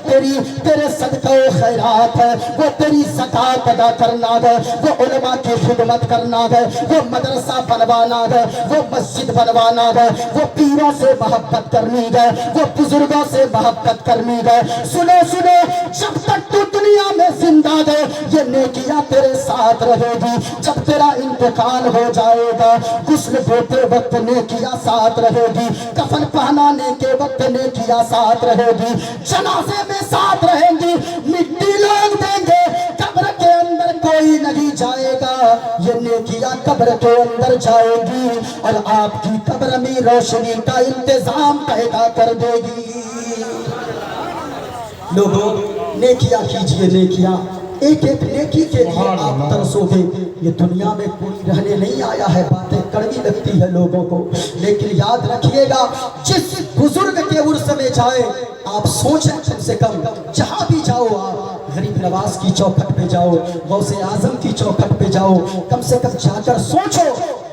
तेरे सदका खैरात है, वो तेरी ज़कात अदा करना है, वो उलमा की खिदमत करना है, वो मदरसा बनवाना है, वो मस्जिद बनवाना है, वो पीरों से मोहब्बत करनी है, वो बुजुर्गों से मोहब्बत करनी है। सुनो सुनो जब तक तू दुनिया में जिंदा है ये नेकियां तेरे साथ रहेगी। जब तेरा इंतकाल हो जाएगा गुस्ल धोते वक्त नेकियां साथ रहेगी, कफन पहनाने के वक्त नेकियां साथ रहेगी, जनाजे में साथ रहेंगी, मिट्टी लोग देंगे, कब्र के अंदर कोई नहीं जाएगा, ये नेकियां कब्र के अंदर जाएगी और आपकी कब्र में रोशनी का इंतजाम पैदा कर देगी। लोगों नेकियां कीजिए, नेकियां एक एक नेकी के लिए आप तरसोगे। ये दुनिया में कोई रहने नहीं आया है, बातें कड़वी लगती है लोगों को, लेकिन याद रखिएगा जिस बुजुर्ग के उर्स में जाए आप सोचें, कम से कम जहां भी जाओ आप गरीब नवाज की चौखट पे जाओ, गौसे आजम की चौखट पे जाओ, कम से कम जाकर सोचो,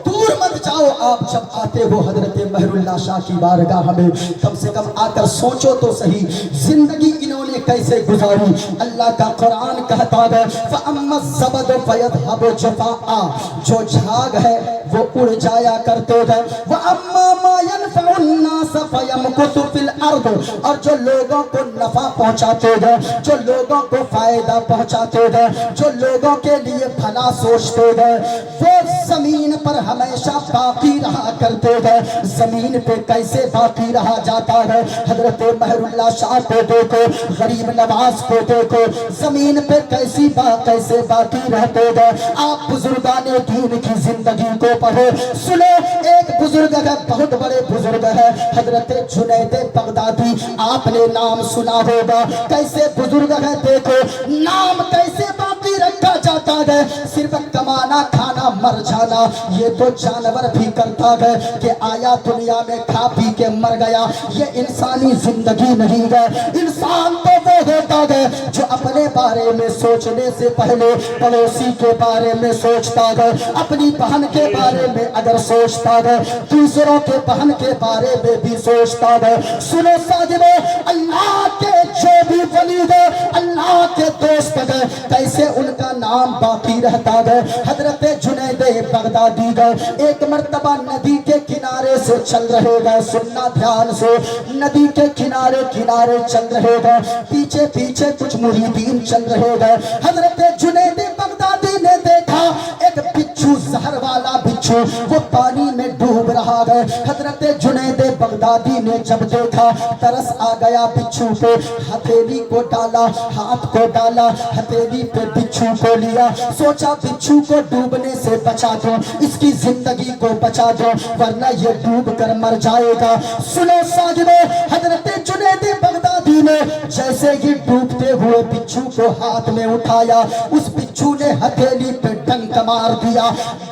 दूर मत जाओ। आप जब आते हो हजरत महरुल्लाह शाह की बारगाह में कम से कम आकर सोचो तो सही जिंदगी इन्होंने कैसे गुजारी। अल्लाह का कुरान कहता है फ़अम्मज़्ज़बद फ़यज़हबु जुफ़ाअ, जो झाग है वो उड़ जाया करते हैं, वअम्मा मा यनफ़उन्नास फ़यमकुसु फ़िल अर्द, और जो लोगों को नफा पहुंचाते हैं, जो लोगों को फायदा पहुंचाते हैं, जो लोगों के लिए भला सोचते हैं, वो जमीन पर हमेशा बाकी रहा करते हैं। जमीन पे कैसे बाकी रहा जाता है, हजरत महरुल्लाह शाह को देखो, गरीब नवाज को देखो, जमीन पे कैसे बाकी रहते हैं। आप बुजुर्गाने दीन की जिंदगी को पढ़ो, सुनो। एक बुजुर्ग है, बहुत बड़े बुजुर्ग है, हजरत जुनैद बगदादी, आपने नाम सुना होगा। कैसे बुजुर्ग है देखो, नाम कैसे बाकी रखा जाता है, सिर्फ कमाना खाना मर जाना ये तो जानवर भी करता है कि आया दुनिया में खा पी के मर गया, ये इंसानी जिंदगी नहीं है। इंसान तो वो होता है जो अपने बारे में सोचने से पहले पड़ोसी के बारे में सोचता है, अपनी बहन के बारे में अगर सोचता है दूसरों के बहन के बारे में भी सोचता है। सुनो साजिदो, अल्लाह के जो भी वली है, अल्लाह के दोस्त है, कैसे उनका नाम बाकी रहता है। हजरत जुनैद बगदादी गए, एक मर्तबा नदी के किनारे से चल रहे गए, सुनना ध्यान से, नदी के किनारे किनारे चल रहे गए, पीछे पीछे कुछ मुरीदीन चल रहे गए। हजरत जुनैद बगदादी ने देखा एक बिच्छू, जहर वाला बिच्छू, वो पानी में डूब रहा है। हजरत जुनैद बगदादी ने जब देखा तरस आ गया बिच्छू पे, हथेली को डाला, हाथ को डाला, हथेली पे बिच्छू को लिया, सोचा बिच्छू को डूबने से बचा दो, इसकी जिंदगी को बचा दो वरना ये डूब कर मर जाएगा। सुनो साजिदो, हजरत जुनैद बगदादी ने जैसे ही डूबते हुए बिच्छू को हाथ में उठाया, उस बिच्छू ने हथेली पे डंक मार दिया।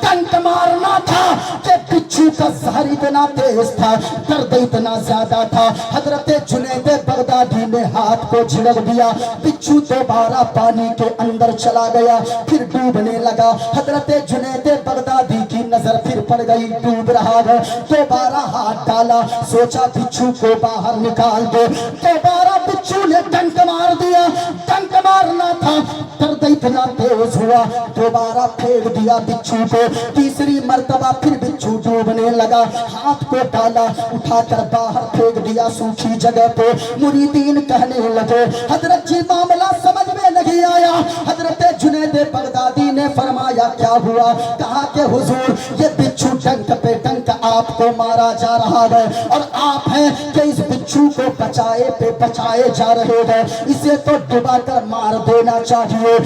डंक मारना था कि बिच्छू का जहर इतना तेज था, दर्द इतना ज्यादा था, हजरत जुनैद बगदादी ने हाथ को झिड़क दिया। बिच्छू दोबारा पानी के अंदर चला गया, फिर डूबने लगा। हजरत जुनैद बगदादी की नजर फिर पड़ गई, डूब रहा है। दोबारा हाथ डाला, सोचा बिच्छू को बाहर निकाल दो। दोबारा बिच्छू ने डंक मार दिया। डंक मारना था, दर्द इतना तेज हुआ, दोबारा फेंक दिया बिच्छू को। तीसरी मर्तबा फिर बिच्छू डूबने लगा, हाथ को डाला, उठाकर बाहर फेंक दिया सूखी जगह पे। मुरीदीन कहने लगे, हजरत जी मामला समझ में नहीं आया। हजरत जुनैद बगदादी ने फरमाया क्या हुआ? कहा कि हुजूर ये बिच्छू डंक पे डंक आपको मारा जा रहा है और आप हैं कि इस बिच्छू को बचाए जा रहे हैं, इसे तो डुबा कर मार देना चाहिए।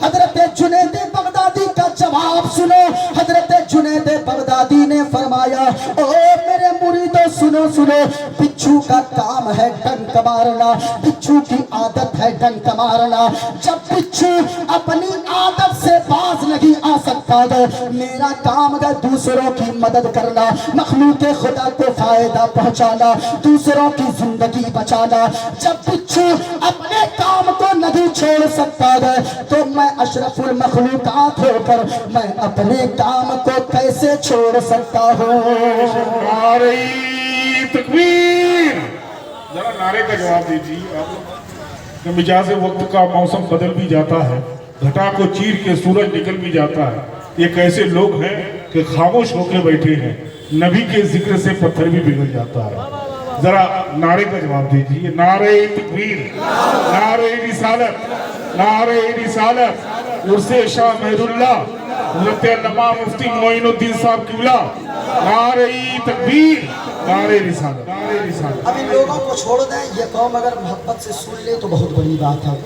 हजरत जुनैद बगदादी का जवाब सुनो। हजरत जुनैद बगदादी ने फरमाया, ओ मेरे मुरीदों सुनो सुनो, बिच्छू का काम है डंक मारना, बिच्छू की आदत है डंक मारना। जब बिच्छू अपनी आदत से बाज नहीं आ सकता है, मेरा काम है दूसरों की मदद करना, मखलूक खुदा को फायदा पहुंचाना, दूसरों की जिंदगी बचाना। जब बिच्छू अपने काम को नहीं छोड़ सकता है तो मैं अशरफुल मखलूकात होकर मैं अपने काम को कैसे छोड़ सकता हूँ? नारे तकबीर। जरा नारे का जवाब दीजिए आप। मिजाज वक्त का मौसम बदल भी जाता है, घटा को चीर के सूरज निकल भी जाता है। ये कैसे लोग हैं कि खामोश होकर बैठे हैं, नबी के जिक्र से पत्थर भी पिघल जाता है। जरा नारे का जवाब दीजिए। नारे तकबीर, नारे रिसालत, नारे रिसालत। उर्से शाह मेहरुल्लाह हज़रत अल्लामा मुफ्ती मोइनुद्दीन साहब किबला। नारे तकबीर, नारे रिसालत, नारे रिसालत। अब इन लोगों को छोड़ दें, ये कौम अगर मोहब्बत से सुन ले तो बहुत बड़ी बात है।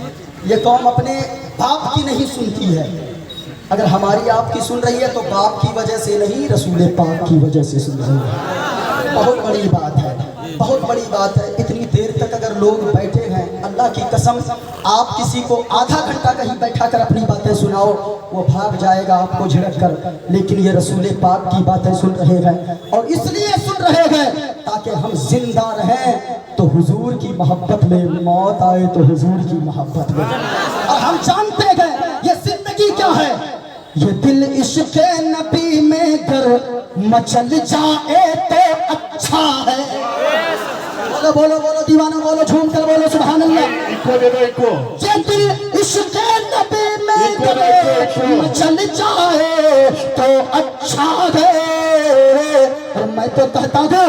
ये कौम अपने बाप की नहीं सुनती है, अगर हमारी आपकी सुन रही है तो बाप की वजह से नहीं, रसूल पाक की वजह से सुन रही है। बहुत बड़ी बात है, बहुत बड़ी बात है। इतनी देर तक अगर लोग बैठे हैं, अल्लाह की कसम आप किसी को आधा घंटा कहीं बैठा कर अपनी बातें सुनाओ, वो भाग जाएगा आपको झिड़क कर। लेकिन ये रसूल पाक की बातें सुन रहे हैं और इसलिए सुन रहे हैं ताकि हम जिंदा रहें तो हुजूर की मोहब्बत में, मौत आए तो हुजूर की मोहब्बत में। और हम जानते हैं ये जिंदगी क्या है। ये दिल इश्क़ नबी में गर मचल जाए तो अच्छा है। बोलो बोलो बोलो दीवाना बोलो, झूम कर बोलो सुभान अल्लाह। इको दे दो, इको। ये दिल इश्क़ नबी में गर मचल जाए तो अच्छा है। और मैं तो कहता हूँ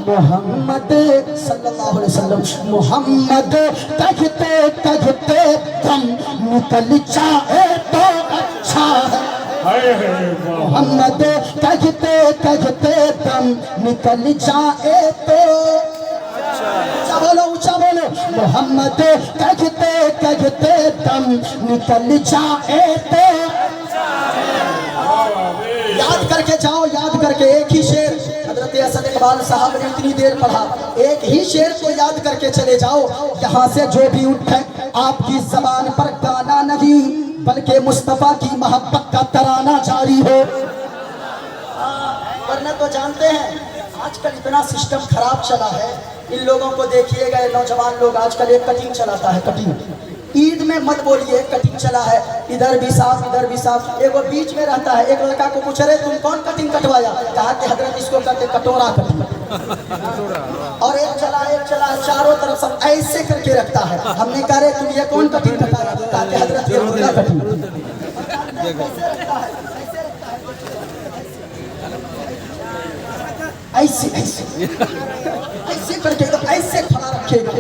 मोहम्मद सल्लल्लाहु अलैहि वसल्लम, मोहम्मद कहते कहते दम निकल जाए तो अच्छा है। मोहम्मद कहते कहते दम निकल जाए तो ऊंचा बोलो, ऊंचा बोलो। मोहम्मद कहते कहते दम निकल जाए तो याद करके जाओ, याद करके एक ही शेर हजरत असद इकबाल साहब ने इतनी देर पढ़ा, एक ही शेर को याद करके चले जाओ। यहाँ से जो भी उठे आपकी जबान पर गाना नहीं बल्कि मुस्तफा की मोहब्बत का तराना जारी हो। वरना तो जानते हैं आजकल इतना सिस्टम खराब चला है। इन लोगों को देखिएगा, नौजवान लोग आजकल एक कटिंग चलाता है, कटिंग। ईद में मत बोलिए कटिंग चला है, इधर भी साफ इधर भी साफ। एक वो बीच में रहता है, एक लड़का को पूछ रहे तुम कौन कटिंग कटवाया? कहा कि हजरत इसको कहते कटोरा कटिंग। और एक चला चारों तरफ सब ऐसे करके रखता है। हमने कहा रे तुम ये कौन कटिंग कटाया? कहा कि हजरत ये मुर्गा कटिंग। ऐसे ऐसे ऐसे करके तो ऐसे खड़ा रखेगा।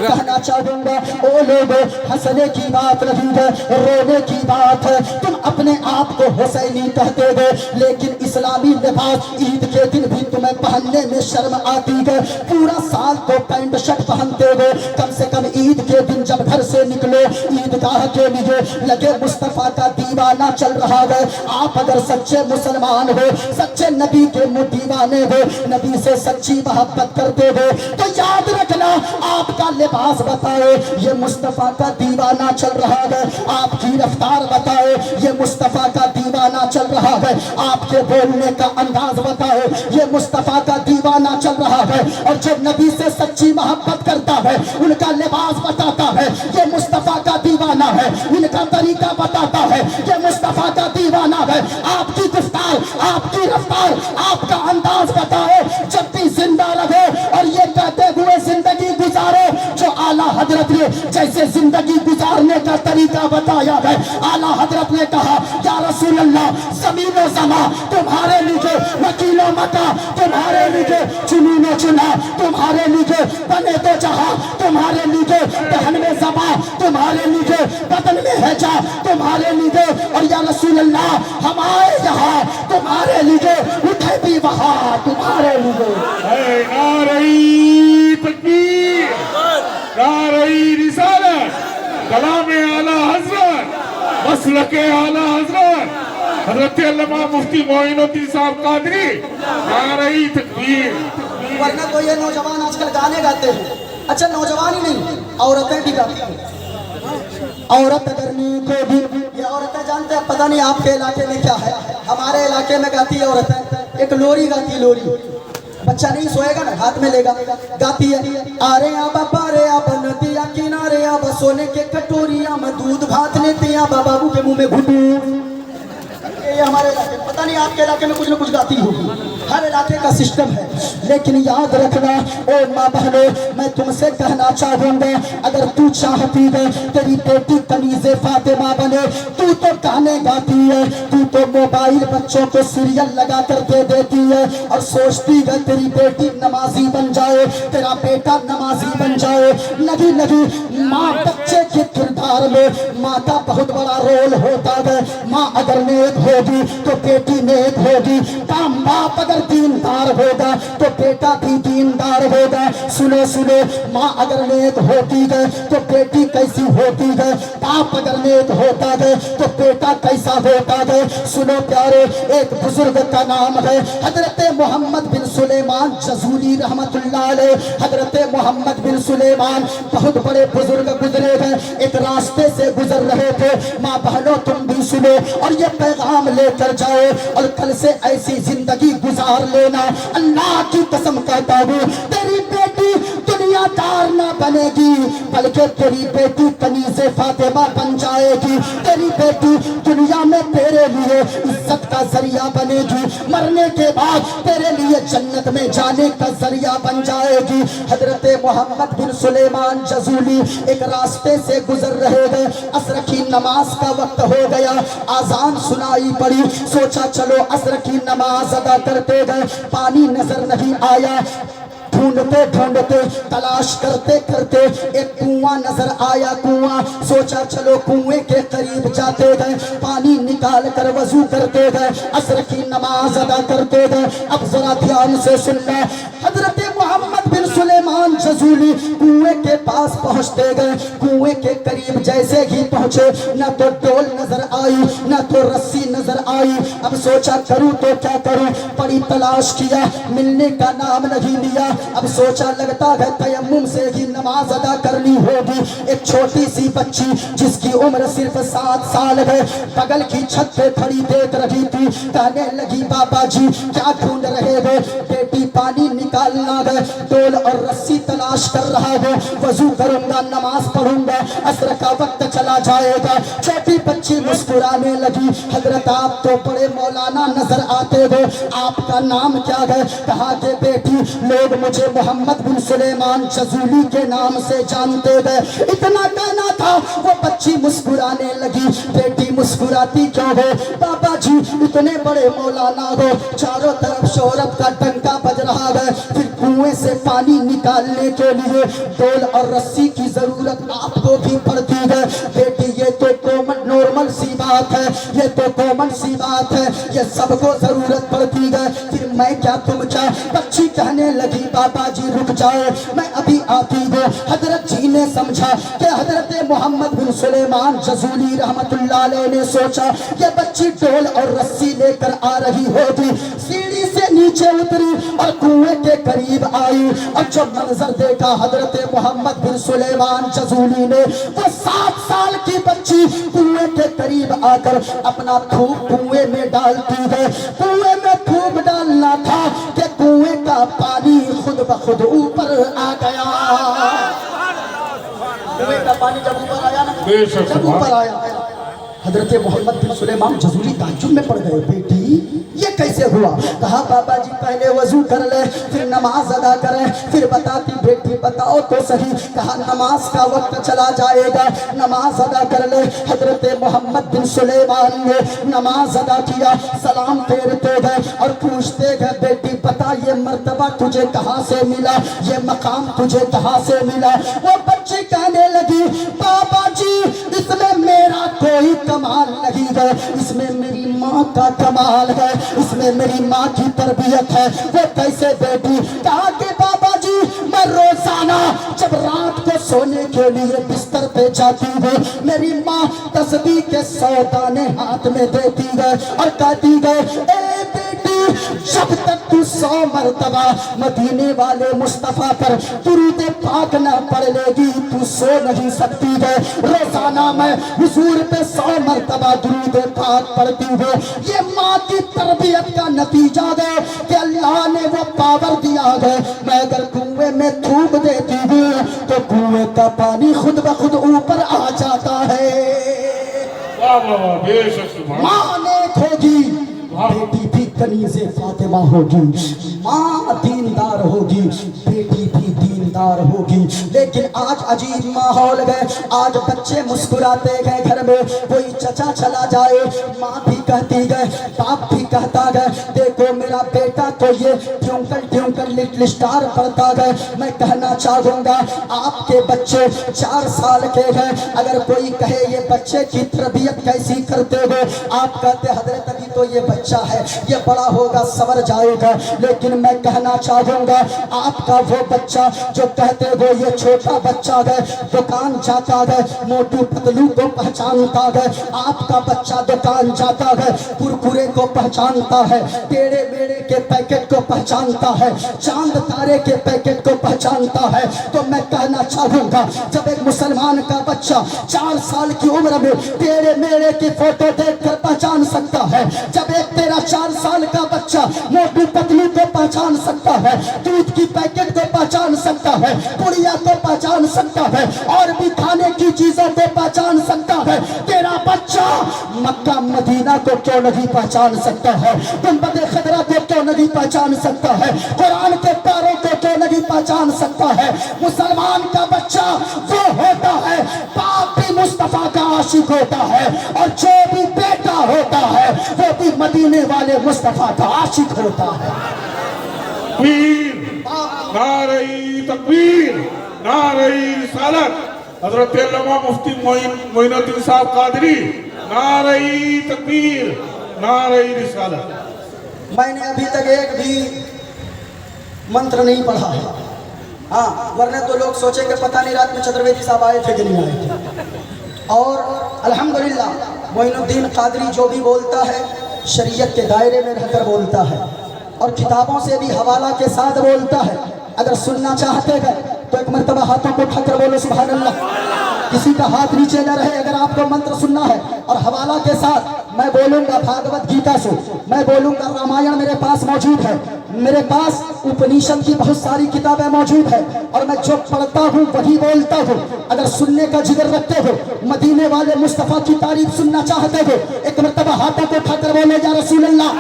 कहना चाहूंगा ओ लोगों, हंसने की बात नहीं है, रोने की बात है। तुम अपने आप को हुसैनी कहते हो, लेकिन इस्लामी लिबास ईद के दिन भी तुम्हें पहनने में शर्म आती है। पूरा साल तो पैंट शर्ट पहनते हो, कम से कम ईद के दिन जब घर से निकलो ईदगाह के लिए लगे मुस्तफा का दीवाना चल रहा है। आप अगर सच्चे मुसलमान हो, सच्चे नबी के दीवाने हो, नबी से सच्ची मोहब्बत करते हो तो याद रखना आपका लिबास बताओ ये मुस्तफा का दीवाना चल रहा है, आपकी रफ्तार बताओ یہ مصطفیٰ کا دیوانہ چل رہا ہے، آپ کے بولنے کا انداز بتاؤ یہ مصطفیٰ کا دیوانہ چل رہا ہے، اور جو نبی سے سچی محبت کرتا ہے ان کا لباس بتاتا ہے یہ مصطفیٰ کا دیوانہ ہے، ان کا طریقہ بتاتا ہے یہ مصطفیٰ کا دیوانہ ہے۔ آپ کی گفتار، آپ کی رفتار، آپ کا انداز بتائے جب بھی زندہ رہے اور یہ کہتے ہوئے زندگی گزارے جو اعلیٰ حضرت نے جیسے زندگی گزارنے کا طریقہ بتایا ہے۔ اعلیٰ حضرت نے کہا یا رسول اللہ زمین و زمان تمہارے لیے، وکیل و مکہ تمہارے لیے، چنین و چنا تمہارے لیے، بنے تو جہاں تمہارے لیے، دہن میں زبان تمہارے لیے، بدن میں ہیجا تمہارے لیے، اور یا رسول اللہ ہم آئے یہاں تمہارے لیے، اٹھے بھی وہاں تمہارے لیے۔ اے نعرہ تکبیر، نعرہ رسالت، کلام اعلیٰ حضرت، مسلک اعلیٰ حضرت حضرت علامہ مفتی معین الدین صاحب قادری، نعرہ تکبیر۔ ورنہ تو یہ نوجوان آج کل گانے گاتے ہیں، اچھا نوجوان ہی نہیں عورتیں بھی گاتی ہیں۔ عورت اگر نیک ہوگی، یہ عورتیں جانتے ہیں پتہ نہیں آپ کے علاقے میں کیا ہے، ہمارے علاقے میں گاتی ہے عورتیں، ایک لوری گاتی ہے، لوری بچہ نہیں سوئے گا نا ہاتھ میں لے گا، گاتی ہے آرے آبا پارے آبا ندیا کنارے آبا سونے کے کٹوریاں میں دودھ بھات لیتے آبا بابو کے منہ میں گھٹو۔ یہ ہمارے علاقے میں، پتہ نہیں آپ کے علاقے میں کچھ نہ کچھ گاتی ہوگی، ہر علاقے کا سسٹم ہے۔ لیکن یاد رکھنا او ماں بہنوں، میں تم سے کہنا چاہوں گا اگر تو چاہتی ہے تیری بیٹی کنیز فاطمہ بنے، تو گانے گاتی ہے، تو موبائل بچوں کو سیریل لگا کر دے دیتی ہے اور سوچتی ہے تیری بیٹی نمازی بن جائے، تیرا بیٹا نمازی بن جائے۔ نہیں ماں بچے کے کردار میں ماں کا بہت بڑا رول ہوتا ہے۔ ماں اگر نیک ہوگی تو بیٹی نیک ہوگی، باپ اگر دیندار ہوگا تو بیٹا بھی دیندار ہوگا۔ سنو سنو، ماں اگر نیک ہوتی ہے تو بیٹی کیسی ہوتی ہے، باپ اگر نیک ہوتا ہے تو بیٹا کیسا ہوتا ہے۔ سنو پیارے، ایک بزرگ کا نام ہے حضرت محمد بن سلیمان جزولی رحمت اللہ علیہ۔ حضرت محمد بن سلیمان بہت بڑے بزرگ گزرے ہیں، ایک راستے سے گزر رہے تھے۔ ماں بہنوں تم بھی سنو اور یہ پیغام لے کر جاؤ، اور کل سے ایسی زندگی گزار لینا۔ اللہ کی قسم کہتا ہوں تیری بیٹی دنیا دار نہ بنے گی، بلکہ تیری بیٹی کنیز فاطمہ بن جائے گی۔ تیری بیٹی دنیا میں تیرے لیے عزت کا ذریعہ بنے گی، مرنے کے بعد تیرے لیے جنت میں جانے کا ذریعہ بن جائے گی۔ حضرت محمد بن سلیمان جزولی ایک راستے سے گزر رہے ہیں، عصر کی نماز کا وقت ہو گیا، آذان سنائی پڑی، سوچا چلو عصر کی نماز ادا کرتے گئے، پانی نظر نہیں آیا، ڈھونڈتے ڈھونڈتے تلاش کرتے کرتے ایک کنواں نظر آیا، کنواں، سوچا چلو کنویں کے قریب جاتے گئے، پانی نکال کر وضو کرتے گئے، عصر کی نماز ادا کرتے گئے۔ اب ذرا دھیان سے سننا، حضرت محمد بن سلیمان جزولی کنویں کے پاس پہنچتے گئے، کنویں کے قریب جیسے ہی پہنچے نہ تو ڈول نظر آئی نہ تو رسی نظر آئی۔ اب سوچا کروں تو کیا کروں، بڑی تلاش کیا، ملنے کا نام نہیں لیا۔ اب سوچا لگتا ہے تیمم سے ہی نماز ادا کرنی ہوگی۔ ایک چھوٹی سی بچی جس کی عمر صرف 7 سال ہے، بغل کی چھت پہ کھڑی دیکھ رہی تھی، کہنے لگی بابا جی کیا ڈھونڈ رہے ہو؟ بیٹی پانی نکالنا ہے، ڈول اور رسی تلاش کر رہا ہے، وضو کروں گا نماز پڑھوں گا، عصر کا وقت چلا جائے گا۔ چھوٹی بچی مسکرانے لگی، حضرت آپ تو بڑے مولانا نظر آتے ہو، آپ کا نام کیا ہے؟ کہا کہ بیٹی لوگ مجھے محمد بن سلیمان جزولی کے نام سے جانتے گئے۔ اتنا کہنا تھا وہ بچی مسکرانے لگی، بیٹی مسکراتی کیوں ہو؟ بابا جی اتنے بڑے مولانا ہو، چاروں طرف شہرت کا ڈنکا بج رہا ہے، پھر کنویں سے پانی نکالنے کے لیے ڈول اور رسی کی ضرورت آپ کو بھی پڑتی ہے۔ بیٹی یہ تو نارمل سی بات ہے، یہ تو کامن سی بات ہے، یہ سب کو ضرورت پڑتی ہے، پھر میں کیا تم کیا؟ بچی کہنے لگی بابا جی رک جاؤ میں ابھی آتی ہوں۔ حضرت جی نے سمجھا کہ حضرت محمد بن سلیمان جزولی رحمت اللہ علیہ نے سوچا کہ بچی ڈول اور رسی لے کر آ رہی ہوگی، سیڑھی से नीचे उतरी और कुएं के करीब आई। और जब मंजर देखा हजरत मोहम्मद बिन सुलेमान जज़ूली ने, वो 7 साल की बच्ची कुएं के करीब आकर अपना थूक कुएं में डालती है। कुएं में थूक डालना था कि कुएं का पानी खुद ब खुद ऊपर आ गया। कुएं का पानी जब ऊपर आया ना, जब ऊपर आया, हजरत मोहम्मद बिन सुलेमान जज़ूली ताज्जुब में पड़ गए। बेटी ये कैसे हुआ? कहा बाबा जी पहले वजू कर ले, फिर नमाज अदा करें। फिर बताती बेटी बताओ तो सही। कहा नमाज का वक्त चला जाएगा, नमाज अदा कर ले। हजरत मोहम्मद बिन सुलेमान ने नमाज अदा किया, सलाम फेरते गए और पूछते गए बेटी बता ये मर्तबा तुझे कहाँ से मिला, ये मकाम तुझे कहाँ से मिला? वो बच्ची कहने लगी बाबा जी इसमें मेरा कोई कमाल नहीं है, इसमें मेरी माँ का कमाल है, इसमें मेरी माँ की तरबियत है। वो कैसे बेटी? कहा कि बाबा जी मैं रोजाना जब रात को सोने के लिए बिस्तर पे जाती हूँ, मेरी माँ तस्बीह के 100 दाने हाथ में देती है और कहती है ए बेटी जब तक तू 100 मरतबा मदीने वाले मुस्तफा पर दुरूद पाक न पढ़ लेगी तू सो नहीं सकती है। रोजाना मैं हुजूर पे 100 मरतबा दुरूद पाक पढ़ती हूँ। ये माँ की तरबियत का नतीजा है कि अल्लाह ने वो पावर दिया है। मैं अगर कुएं में थूक देती हूँ तो कुएं का पानी खुद ब खुद ऊपर आ जाता है। वाह वाह वाह, बेशक सुभान। माँ नेक होगी, बेटी भी कनीज़े फातिमा होगी। माँ दीनदार होगी, बेटी भी दीनदार होगी। लेकिन आज अजीब माहौल है, आज बच्चे मुस्कुराते गए, घर में कोई चचा चला जाए माँ भी कहती गए, बाप भी कहता गए देखो मेरा बेटा तो ये ट्विंकल ट्विंकल लिटिल स्टार पढ़ता गए। मैं कहना चाहूँगा आपके बच्चे 4 साल के हैं, अगर कोई कहे ये बच्चे की तरबियत कैसी करते हो, आप कहते हजरत अभी तो ये बच्चा है, ये बड़ा होगा सवर जाएगा। लेकिन मैं कहना चाहूँगा आपका वो बच्चा जो कहते हो ये छोटा बच्चा है, दुकान जाता है, मोटू पतलू को पहचानता है, आपका बच्चा दुकान जाता है, कुरकुरे को पहचानता है, टेढ़े मेढ़े के पैकेट को पहचानता है, चांद तारे के पैकेट को पहचानता है। तो मैं कहना चाहूँगा जब एक मुसलमान का बच्चा 4 साल की उम्र में टेढ़े मेढ़े की फोटो देखकर पहचान सकता है, जब एक तेरा 4 साल का बच्चा मोटू पतलू को पहचान सकता है, दूध की पैकेट को पहचान सकता है, पुड़िया को पहचान सकता है, और भी खाने की चीजों को पहचान सकता है, तेरा बच्चा मक्का मदीना को क्यों नहीं पहचान सकता है? गुंबद खदरा को क्यों नहीं पहचान सकता है? कुरान के पारों को क्यों नहीं पहचान सकता है? मुसलमान का बच्चा वो होता है, बाप भी मुस्तफा का आशिक होता है, और जो भी बेटा होता है वो भी मदीने वाले मुस्तफा का आशिक होता है। नारे तकबीर, नारे रिसालत, हजरत अल्लामा मुफ्ती मोइनुद्दीन साहब कादरी, नारे तकबीर, नारे रिसालत। मैंने अभी तक एक भी मंत्र नहीं पढ़ा है, हाँ, वरना तो लोग सोचेंगे पता नहीं रात में चतुर्वेदी साहब आए थे कि नहीं आए थे। और अल्हम्दुलिल्लाह मोइनुद्दीन कादरी जो भी बोलता है शरीयत के दायरे में रहकर बोलता है, और किताबों से भी हवाला के साथ बोलता है। अगर सुनना चाहते हैं तो एक मर्तबा हाथों को उठाकर बोलो सुभान अल्लाह, किसी का हाथ नीचे न रहे। अगर आपको मंत्र सुनना है और हवाला के साथ, मैं बोलूँगा भागवत गीता से, मैं बोलूँगा रामायण मेरे पास मौजूद है, मेरे पास उपनिषद की बहुत सारी किताबें मौजूद है, और मैं जो पढ़ता हूँ वही बोलता हूँ। अगर सुनने का जिगर रखते हो, मदीने वाले मुस्तफ़ा की तारीफ सुनना चाहते हो, एक मर्तबा हाथों को उठाकर बोले या रसूल अल्लाह,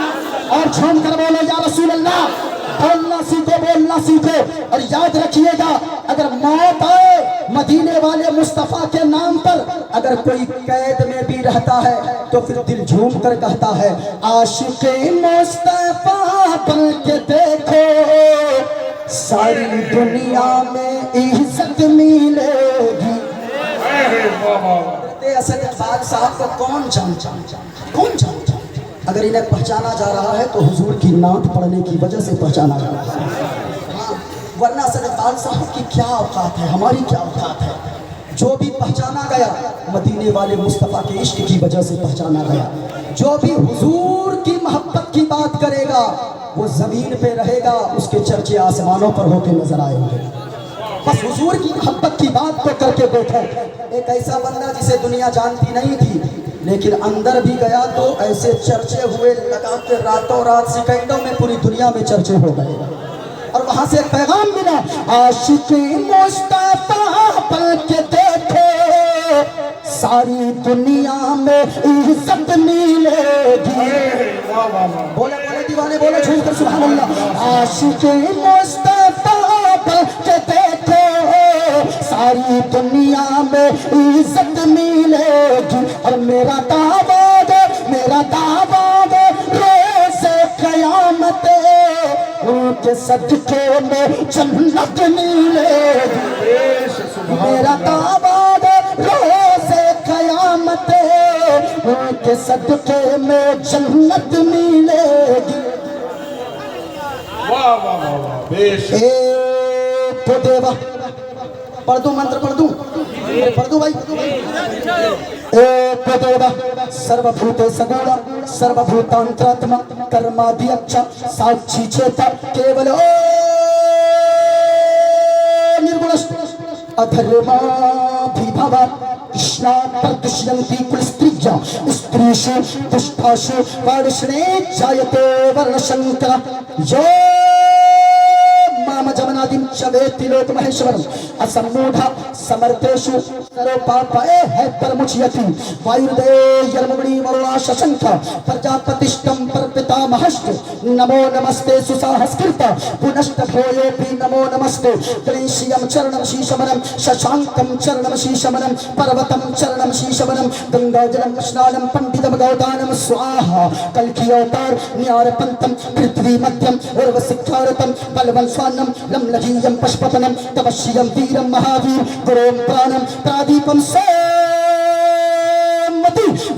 और झूम कर बोले या रसूल अल्लाह। बोलना सीखो, बोलना सीखो, और याद रखिएगा अगर मौत आए मदीने वाले मुस्तफ़ा के नाम पर, अगर कोई कैद में भी रहता है तो फिर दिल झूम कर कहता है आशिक़े मुस्तफ़ा बन के देखो, सारी दुनिया में इज्जत मिलेगी। असद इक़बाल साहब को कौन जानता, कौन जानता? अगर इन्हें पहचाना जा रहा है तो हुजूर की नात पढ़ने की वजह से पहचाना जा रहा है, हाँ, वरना असद इक़बाल साहब की क्या औकात है, हमारी क्या औकात है? जो भी पहचाना गया मदीने वाले मुस्तफ़ा के इश्क की वजह से पहचाना गया। जो भी हुजूर की मोहब्बत की बात करेगा وہ زمین پہ رہے گا، اس کے چرچے آسمانوں پر ہوتے نظر آئیں گے۔ بس حضور کی محبت کی بات تو کر کے دیکھو، ایک ایسا بندہ جسے دنیا جانتی نہیں تھی لیکن اندر بھی گیا تو ایسے چرچے ہوئے لگا کہ راتوں رات سیکنڈوں میں پوری دنیا میں چرچے ہو گئے، اور وہاں سے ایک پیغام ملا، عاشق مصطفیٰ پل کے دیکھے ساری دنیا میں عزت ملے گی۔ بولے بولے دیوانے بولے جھوم کر سبحان اللہ۔ عاشق مصطفیٰ پل کے دیکھے ساری دنیا میں عزت ملے گی، اور میرا دعویٰ روز قیامت ان کے صدقے میں جنت ملے گی۔ میرا دعویٰ روز قیامت ان کے صدقے میں جنت ملے گی۔ واہ واہ واہ واہ، بے شک۔ ایک تو دیوا پڑھ دوں، منتر پڑھ دوں بھائی۔ ایک دیوا سرو بھوتے سگوڑا سرو بھوتانتراتما کرمادی اچھا ساچی چیتا کیول او نرگنشت ادھرما بھی بھاوا کشنا پردشینتی کل استریجا استریشو دشتاشو وارشنے جایتے ورنشنکرا یو مام جمنادیم چویتی لوک مہیشورم اسمودھا سمرتیشو سرو پاپا اے ہے پرمچیتی وایودے یرمگنی ورولا ششنکا پرجاپتشتم پرپتا مہشت نمو نمستے سساہسکرتا پنشت بھویو بھی نمو نمستے گریشیم چرنم شیشمنم ششانکم چرنم شیشمنم پروتم چرنم شیشمنم گنگا جلم اشنانم پنڈتم گودانم سواہا کلکی اوتار نیار پنتم پرتھوی مدھیم ارو سکھارتم بلون سوانم لم لجیم پشپتنم تپشیم ویرم مہاویر گروم پرانم پرادیپم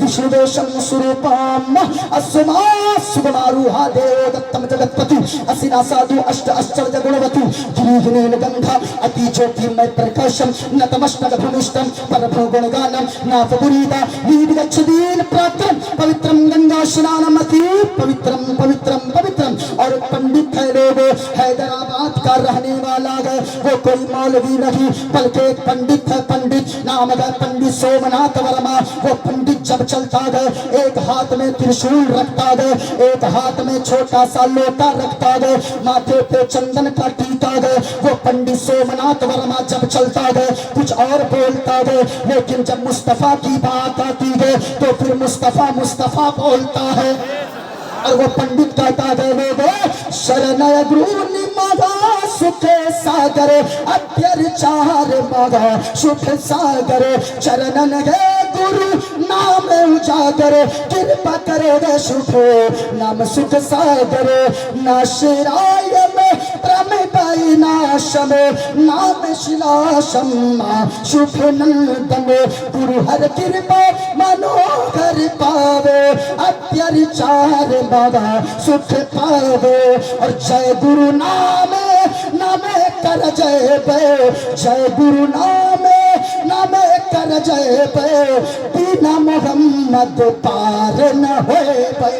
विष्णुवेशं स्वरूपम् अस्मा सुगमारूहा देवदत्तं जगत्पति असिना साधु अष्ट आश्चर्य गुणवती गिरिहिनेन गंधा अति ज्योतिर्मय प्रकाशम नतमस्तक भूमिष्ठम परभो गुणगानम नाफपुरीता लीडगच्छदीन प्रात्रम पवित्रम गंगा स्नानम अति पवित्रम पवित्रम पवित्रम। और पंडित है लोगो हैदराबाद का रहने वाला है, वो कोई मौलवी नहीं बल्कि एक पंडित है। पंडित नाम है पंडित सोमनाथ वर्मा। वो पंडित जब चलता गए एक हाथ में त्रिशूल रखता गए, एक हाथ में छोटा सा लोटा रखता गए, माथे पे चंदन का टीका गए। वो पंडित सोमनाथ वर्मा जब चलता गए कुछ और बोलता गए, लेकिन जब मुस्तफा की बात आती है तो फिर मुस्तफा मुस्तफा बोलता है। और वो पंडित कहता गए लोगो शरणय गुरु मगा सुख सागर अत्याचार मगा सुख सागर चरणन है गुरु नाम उजागर कृपा करे रे सुख नाम सुख सागर नाशिराय में प्रमेय नाशम नाम शिलाशम सुख नंदन गुरु हर कृपा मनोहर पावे अत्याचार मगा सुख पावे। और जय गुरु नामे नामे कर जय पे जय गुरु नामे नामे कर जय पे बिना मोहम्मद पार न होए पे।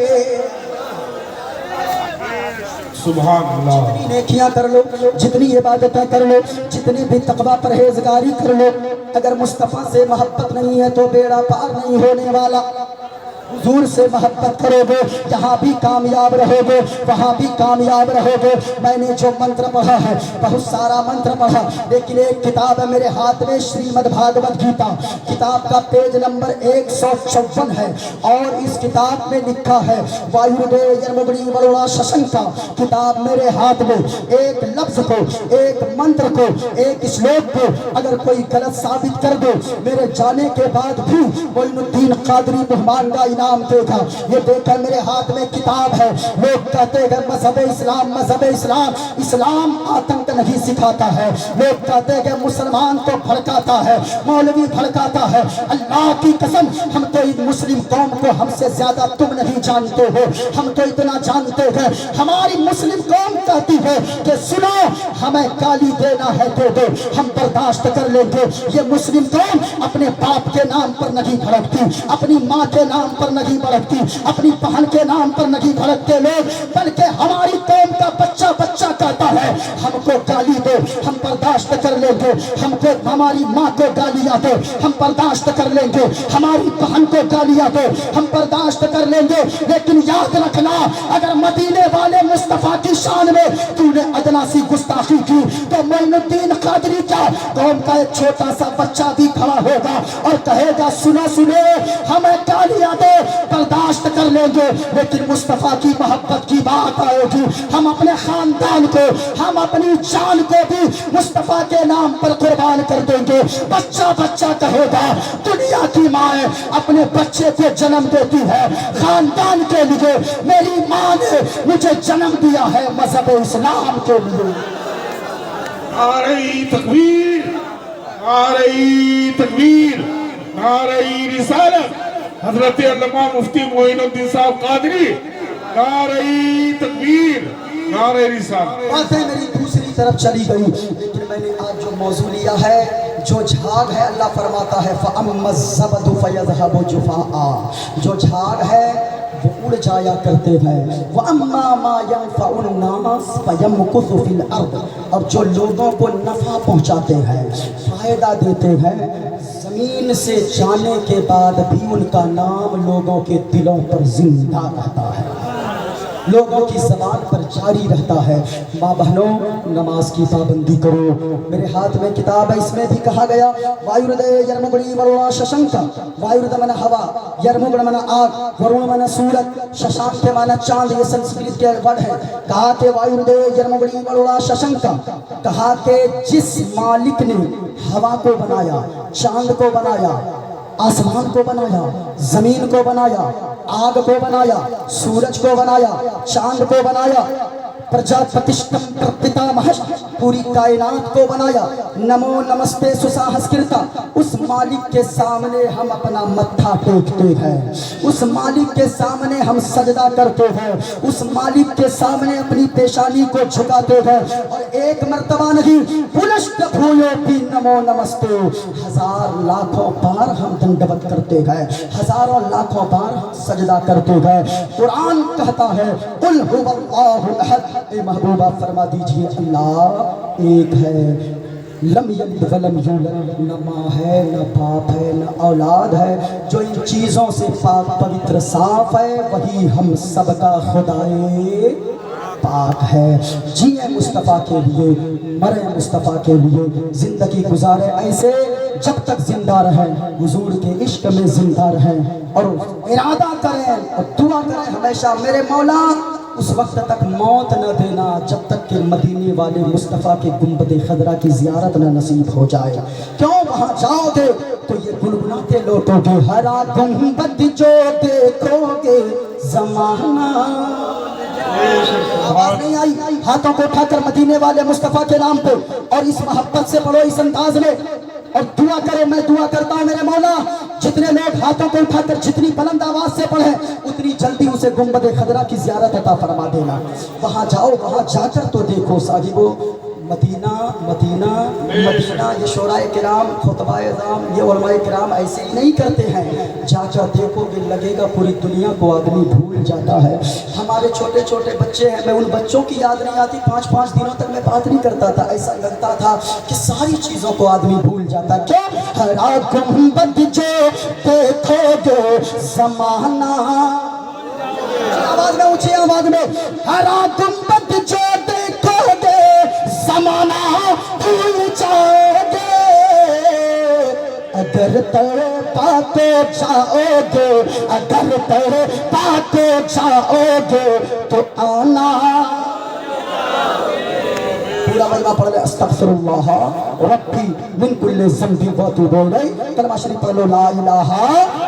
सुभान अल्लाह। जितनी नेकियां कर लो, जितनी इबादतें कर लो, जितनी भी तकवा परहेजगारी कर लो, अगर मुस्तफा से मोहब्बत नहीं है तो बेड़ा पार नहीं होने वाला। हुजूर से मोहब्बत करोगे जहाँ भी कामयाब रहोगे, वहाँ भी कामयाब रहोगे। मैंने जो मंत्र पढ़ा है बहुत सारा मंत्र पढ़ा, लेकिन एक किताब है मेरे हाथ में श्रीमद् भागवत गीता, किताब का पेज नंबर 154 है। और इस किताब में लिखा है वायुदे यर्मगुणी वरुणा शशंका। किताब मेरे हाथ में एक लफ्ज को, एक मंत्र को, एक श्लोक को अगर कोई गलत साबित कर दो, मेरे जाने के बाद भी मोइनुद्दीन कादरी मेहमान का नाम देखा। ये देखकर मेरे हाथ में किताब है। लोग कहते हैं मजहब इस्लाम, मजहब इस्लाम, इस्लाम आतंक नहीं सिखाता है। लोग कहते हैं मुसलमान को भड़काता है, मौलवी भड़काता है। अल्लाह की कसम हम तो इस मुस्लिम कौम को हमसे ज्यादा तुम नहीं जानते हो। हम तो इतना जानते हैं, हमारी मुस्लिम कौम कहती है कि सुनो हमें गाली देना है दे दो, हम बर्दाश्त कर लेंगे। ये मुस्लिम कौम अपने बाप के नाम पर नहीं भड़कती, अपनी माँ के नाम पर پر نہیں بھڑکتی, اپنی بہن کے نام پر نہیں بھڑکتے لوگ, بلکہ ہماری قوم کا بچہ بچہ کہتا ہے ہم کو گالی دو ہم برداشت کر لیں گے, ہم کو ہماری ماں کو گالیاں دو ہم برداشت کر لیں گے, ہماری بہن کو گالیاں دو ہم برداشت کر لیں گے, لیکن یاد رکھنا اگر مدینے والے مصطفیٰ کی شان میں تو نے ادنا سی گستاخی کی تو معین الدین قادری کا قوم کا ایک چھوٹا سا بچہ بھی کھڑا ہوگا اور کہے گا سنو سنو ہمیں گالیاں دو برداشت کر لیں گے, لیکن مصطفیٰ کی محبت کی بات آئے گی ہم اپنے خاندان کو ہم اپنی جان کو بھی مصطفیٰ کے نام پر قربان کر دیں گے. بچہ بچہ کہے گا دنیا کی ماں اپنے بچے کو جنم دیتی ہے خاندان کے لیے, میری ماں نے مجھے جنم دیا ہے مذہب اسلام کے لیے. نعرہ تکبیر, نعرہ تکبیر, نعرہ رسالت, حضرت علامہ مفتی معین الدین صاحب قادری, نعرہ تکبیر, نعرہ رسالت. باتیں میری دوسری طرف چلی گئی, لیکن میں نے آج جو موضوع لیا ہے جو جھاگ ہے, اللہ فرماتا ہے فَأَمَّا الزَّبَدُ فَيَذْهَبُ جُفَاءً, جو جھاگ ہے وہ اڑ جایا کرتے ہیں, وَأَمَّا مَا يَنْفَعُ النَّاسَ فَيَمْكُثُ فِي الْأَرْضِ, اور جو لوگوں کو نفع پہنچاتے ہیں فائدہ دیتے ہیں زمین سے جانے کے بعد بھی ان کا نام لوگوں کے دلوں پر زندہ رہتا ہے, لوگوں کی زبان پر جاری رہتا ہے. ماں بہنوں نماز کی پابندی کرو. میرے ہاتھ میں کتاب ہے, اس میں بھی کہا گیا وایردے یرمگڑی ورونا ششنکا, وایرد من ہوا, یرمگڑ من آگ, ورون من سورت, ششانک کے معنی چاند, یہ سنسکرت کے ورڈ ہے. کہا کہ وایردے یرمگڑی ورونا ششنکا, کہا کہ جس مالک نے ہوا کو بنایا, چاند کو بنایا, آسمان کو بنایا, زمین کو بنایا, آگ کو بنایا, سورج کو بنایا, چاند کو بنایا, پرجاپتشتم پرپتامہش, پوری کائنات کو بنایا, نمو نمستے سساہسکرتا, اس مالک کے سامنے ہم اپنا متھا ٹیکتے ہیں, اس مالک کے سامنے ہم سجدہ کرتے ہیں, اس مالک کے سامنے اپنی پیشانی کو جھکاتے ہیں, اور ایک مرتبہ نہیں پلشت بھویو بھی نمو نمستے, ہزار لاکھوں بار ہم دنڈوت کرتے ہیں, ہزاروں لاکھوں بار ہم سجدہ کرتے ہیں. قرآن کہتا ہے قل هو اللہ احد, اے محبوبہ فرما دیجئے اللہ ایک ہے, لم یلد ولم یولد, نہ ماں ہے نہ باپ ہے نہ اولاد ہے, جو ان چیزوں سے پاک پوتر صاف ہے وہی ہم سب کا خدائے پاک ہے. جیے مصطفیٰ کے لیے, مرے مصطفیٰ کے لیے, زندگی گزارے ایسے جب تک زندہ رہیں, حضور کے عشق میں زندہ رہیں, اور ارادہ کریں اور دعا کریں ہمیشہ میرے مولا اس وقت تک موت نہ دینا جب تک کہ مدینے والے مصطفیٰ کے گنبد خضرا کی زیارت نہ نصیب ہو جائے. کیوں وہاں جاؤ گے تو یہ گنگناتے لوٹو گے, ہرا گنبد جو دیکھو گے زمانہ. آواز نہیں آئی؟ ہاتھوں کو اٹھا کر مدینے والے مصطفیٰ کے نام پہ اور اس محبت سے پڑھو, اس انداز میں, اور دعا کرے. میں دعا کرتا ہوں میرے مولا جتنے لوگ ہاتھوں کو اٹھا کر جتنی بلند آواز سے پڑھیں اتنی جلدی اسے گنبد خضرا کی زیارت عطا فرما دینا. وہاں جاؤ, وہاں جا کر تو دیکھو صاحبو, مدینہ مدینہ مدینہ. یہ شعراء کرام, خطبہ اعظام, یہ علماء کرام ایسے ہی نہیں کرتے ہیں, جا کر دیکھو گے لگے گا پوری دنیا کو آدمی بھول جاتا ہے. ہمارے چھوٹے چھوٹے بچے ہیں, میں ان بچوں کی یاد نہیں آتی, 5 دنوں تک میں بات نہیں کرتا تھا, ایسا لگتا تھا کہ ساری چیزوں کو آدمی بھول جاتا. کیا ہرا گنبد جو دیکھو گے زمانہ, آواز میں, اونچی آواز میں, ہرا گنبد جو دیکھو گے زمانہ بھول جاؤ گے, اگر تڑپا تو جاؤ گے, اگر تڑپا تو جاؤ گے تو آنا. پورا مجمع پڑھ لے استغفر اللہ ربی من کل ذنب واتوب الیہ. کلمہ شریف پڑھ لو لا الہ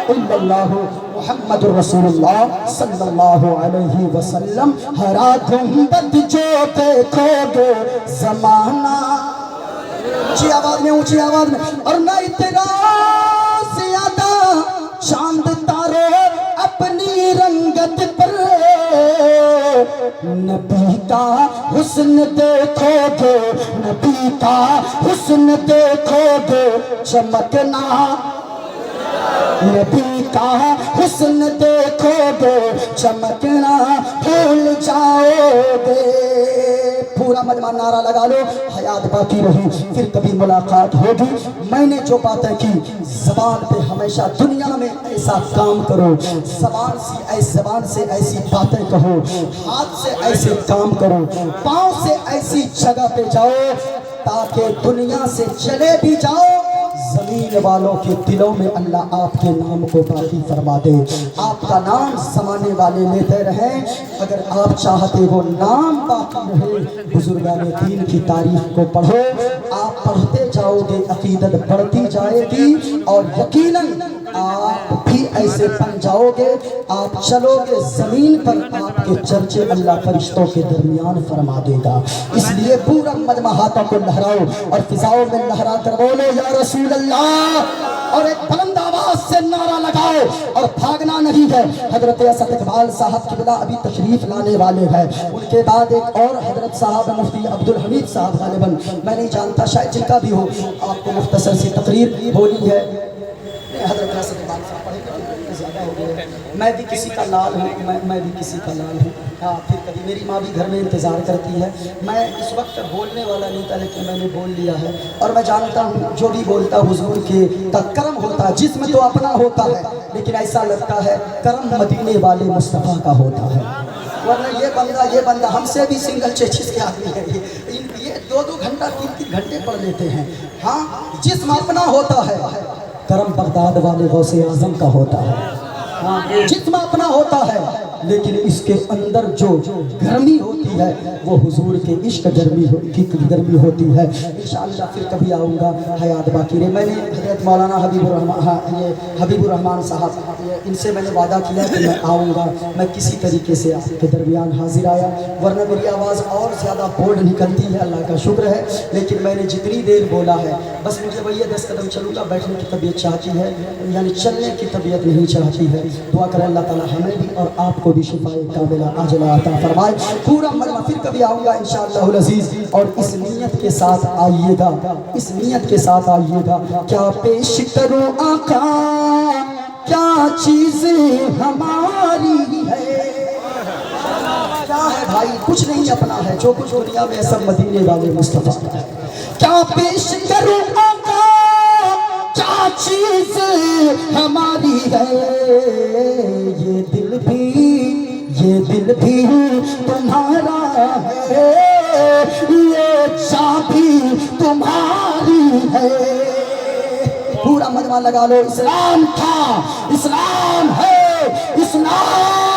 الا اللہ محمد رسول اللہ صلی اللہ علیہ وسلم. ہرا گنبد جو دیکھو گے زمانہ, اونچی آواز میں, اونچی آواز میں, اور نہ اتنا زیادہ چاند تارے اپنی رنگت پر, نبی کا حسن دیکھو گے, نبی کا حسن دیکھو گے چمکنا. نبی کا حسن دیکھو گے چمکنا بھول جاؤ گے. پورا مجمع نعرہ لگا لو. حیات باقی رہی پھر کبھی ملاقات ہوگی. میں نے جو باتیں کی زبان پہ ہمیشہ دنیا میں ایسا کام کرو, زبان سے ایسی باتیں کہو, ہاتھ سے ایسے کام کرو, پاؤں سے ایسی جگہ پہ جاؤ تاکہ دنیا سے چلے بھی جاؤ زمین والوں کے دلوں میں اللہ آپ کے نام کو باقی فرما دے. آپ کا نام زمانے والے لیتے رہیں. اگر آپ چاہتے وہ نام باقی رہے, بزرگان دین کی تاریخ کو پڑھو, آپ پڑھتے جاؤ گے, عقیدت بڑھتی جائے گی اور یقیناً آپ بھی ایسے بن جاؤ گے. آپ چلو گے زمین پر, آپ کے چرچے اللہ فرشتوں کے درمیان فرما دے گا. اس لیے پورا مجمع ہاتھوں کو لہراؤ اور فضاؤں میں لہرا کر بولو یا رسول اللہ, اور ایک بلند آواز سے نعرہ لگاؤ. اور بھاگنا نہیں ہے. حضرت اسد اقبال صاحب قبلہ ابھی تشریف لانے والے ہیں. ان کے بعد ایک اور حضرت صاحب مفتی عبدالحمید صاحب غالباً, میں نہیں جانتا, شاید جن کا بھی ہو. آپ کو مختصر سی تقریر ہونی ہے. حضرت اسد اقبال صاحب پڑھیں گے, زیادہ ہو گئے. میں بھی کسی کا لال ہوں, میں بھی کسی کا لال ہوں. ہاں, پھر کبھی میری ماں بھی گھر میں انتظار کرتی ہے. میں اس وقت بولنے والا نہیں تھا لیکن میں نے بول لیا ہے. اور میں جانتا ہوں جو بھی بولتا حضور کے کا کرم ہوتا ہے. جسم تو اپنا ہوتا ہے لیکن ایسا لگتا ہے کرم مدینے والے مصطفیٰ کا ہوتا ہے. ورنہ یہ بندہ ہم سے بھی سنگل چیچز کے آدمی ہے. یہ 2 گھنٹہ 3 گھنٹے پڑھ لیتے ہیں. ہاں, جسم اپنا ہوتا ہے, کرم بغداد والے غوث اعظم کا ہوتا ہے. ہاں, جسم اپنا ہوتا ہے لیکن اس کے اندر جو گرمی ہوتی ہے وہ حضور کے عشق کی گرمی ہوتی ہے. انشاءاللہ پھر کبھی آؤں گا. حیات باقی رہے. میں نے حضرت مولانا حبیب الرحمان صاحب, ان سے میں نے وعدہ کیا کہ میں آؤں گا. میں کسی طریقے سے آپ کے درمیان حاضر آیا, ورنہ میری آواز اور زیادہ بولڈ نکلتی ہے, اللہ کا شکر ہے. لیکن میں نے جتنی دیر بولا ہے بس مجھے وہی 10 قدم چلوں گا. بیٹھنے کی طبیعت چاہتی ہے, یعنی چلنے کی طبیعت نہیں چاہتی ہے. دعا کریں اللہ تعالیٰ ہمیں بھی اور آپ کو بھی شفاء کاملہ عاجلہ عطا فرمائے. پورا مجمع پھر کبھی آؤں گا انشاءاللہ العزیز. اور اس نیت کے ساتھ آئیے گا, اس نیت کے ساتھ آئیے گا. کیا پیش کروں آقا, کیا چیزیں ہماری ہے. کیا ہے بھائی, کچھ نہیں اپنا ہے. جو کچھ دنیا میں سب مدینے والے مصطفیٰ کا ہے. کیا پیش کروں آقا, کیا چیز ہماری ہے. یہ دل بھی تمہارا ہے, یہ جاں بھی تمہاری ہے. پورا مجمع لگا لو. اسلام تھا, اسلام ہے, اسلام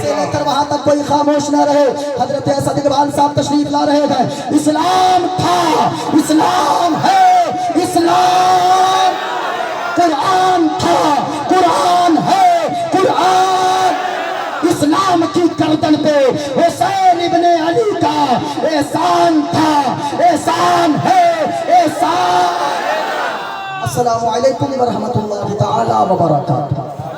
سے لے کر وہاں تک کوئی خاموش نہ رہے. حضرت اسد اقبال صاحب تشریف لا رہے ہیں. اسلام تھا, اسلام ہے, اسلام. قرآن تھا, قرآن ہے, قرآن. اسلام کی گردن پہ حسین ابن علی کا احسان تھا, احسان ہے, احسان. السلام علیکم ورحمۃ اللہ تعالی وبرکاتہ.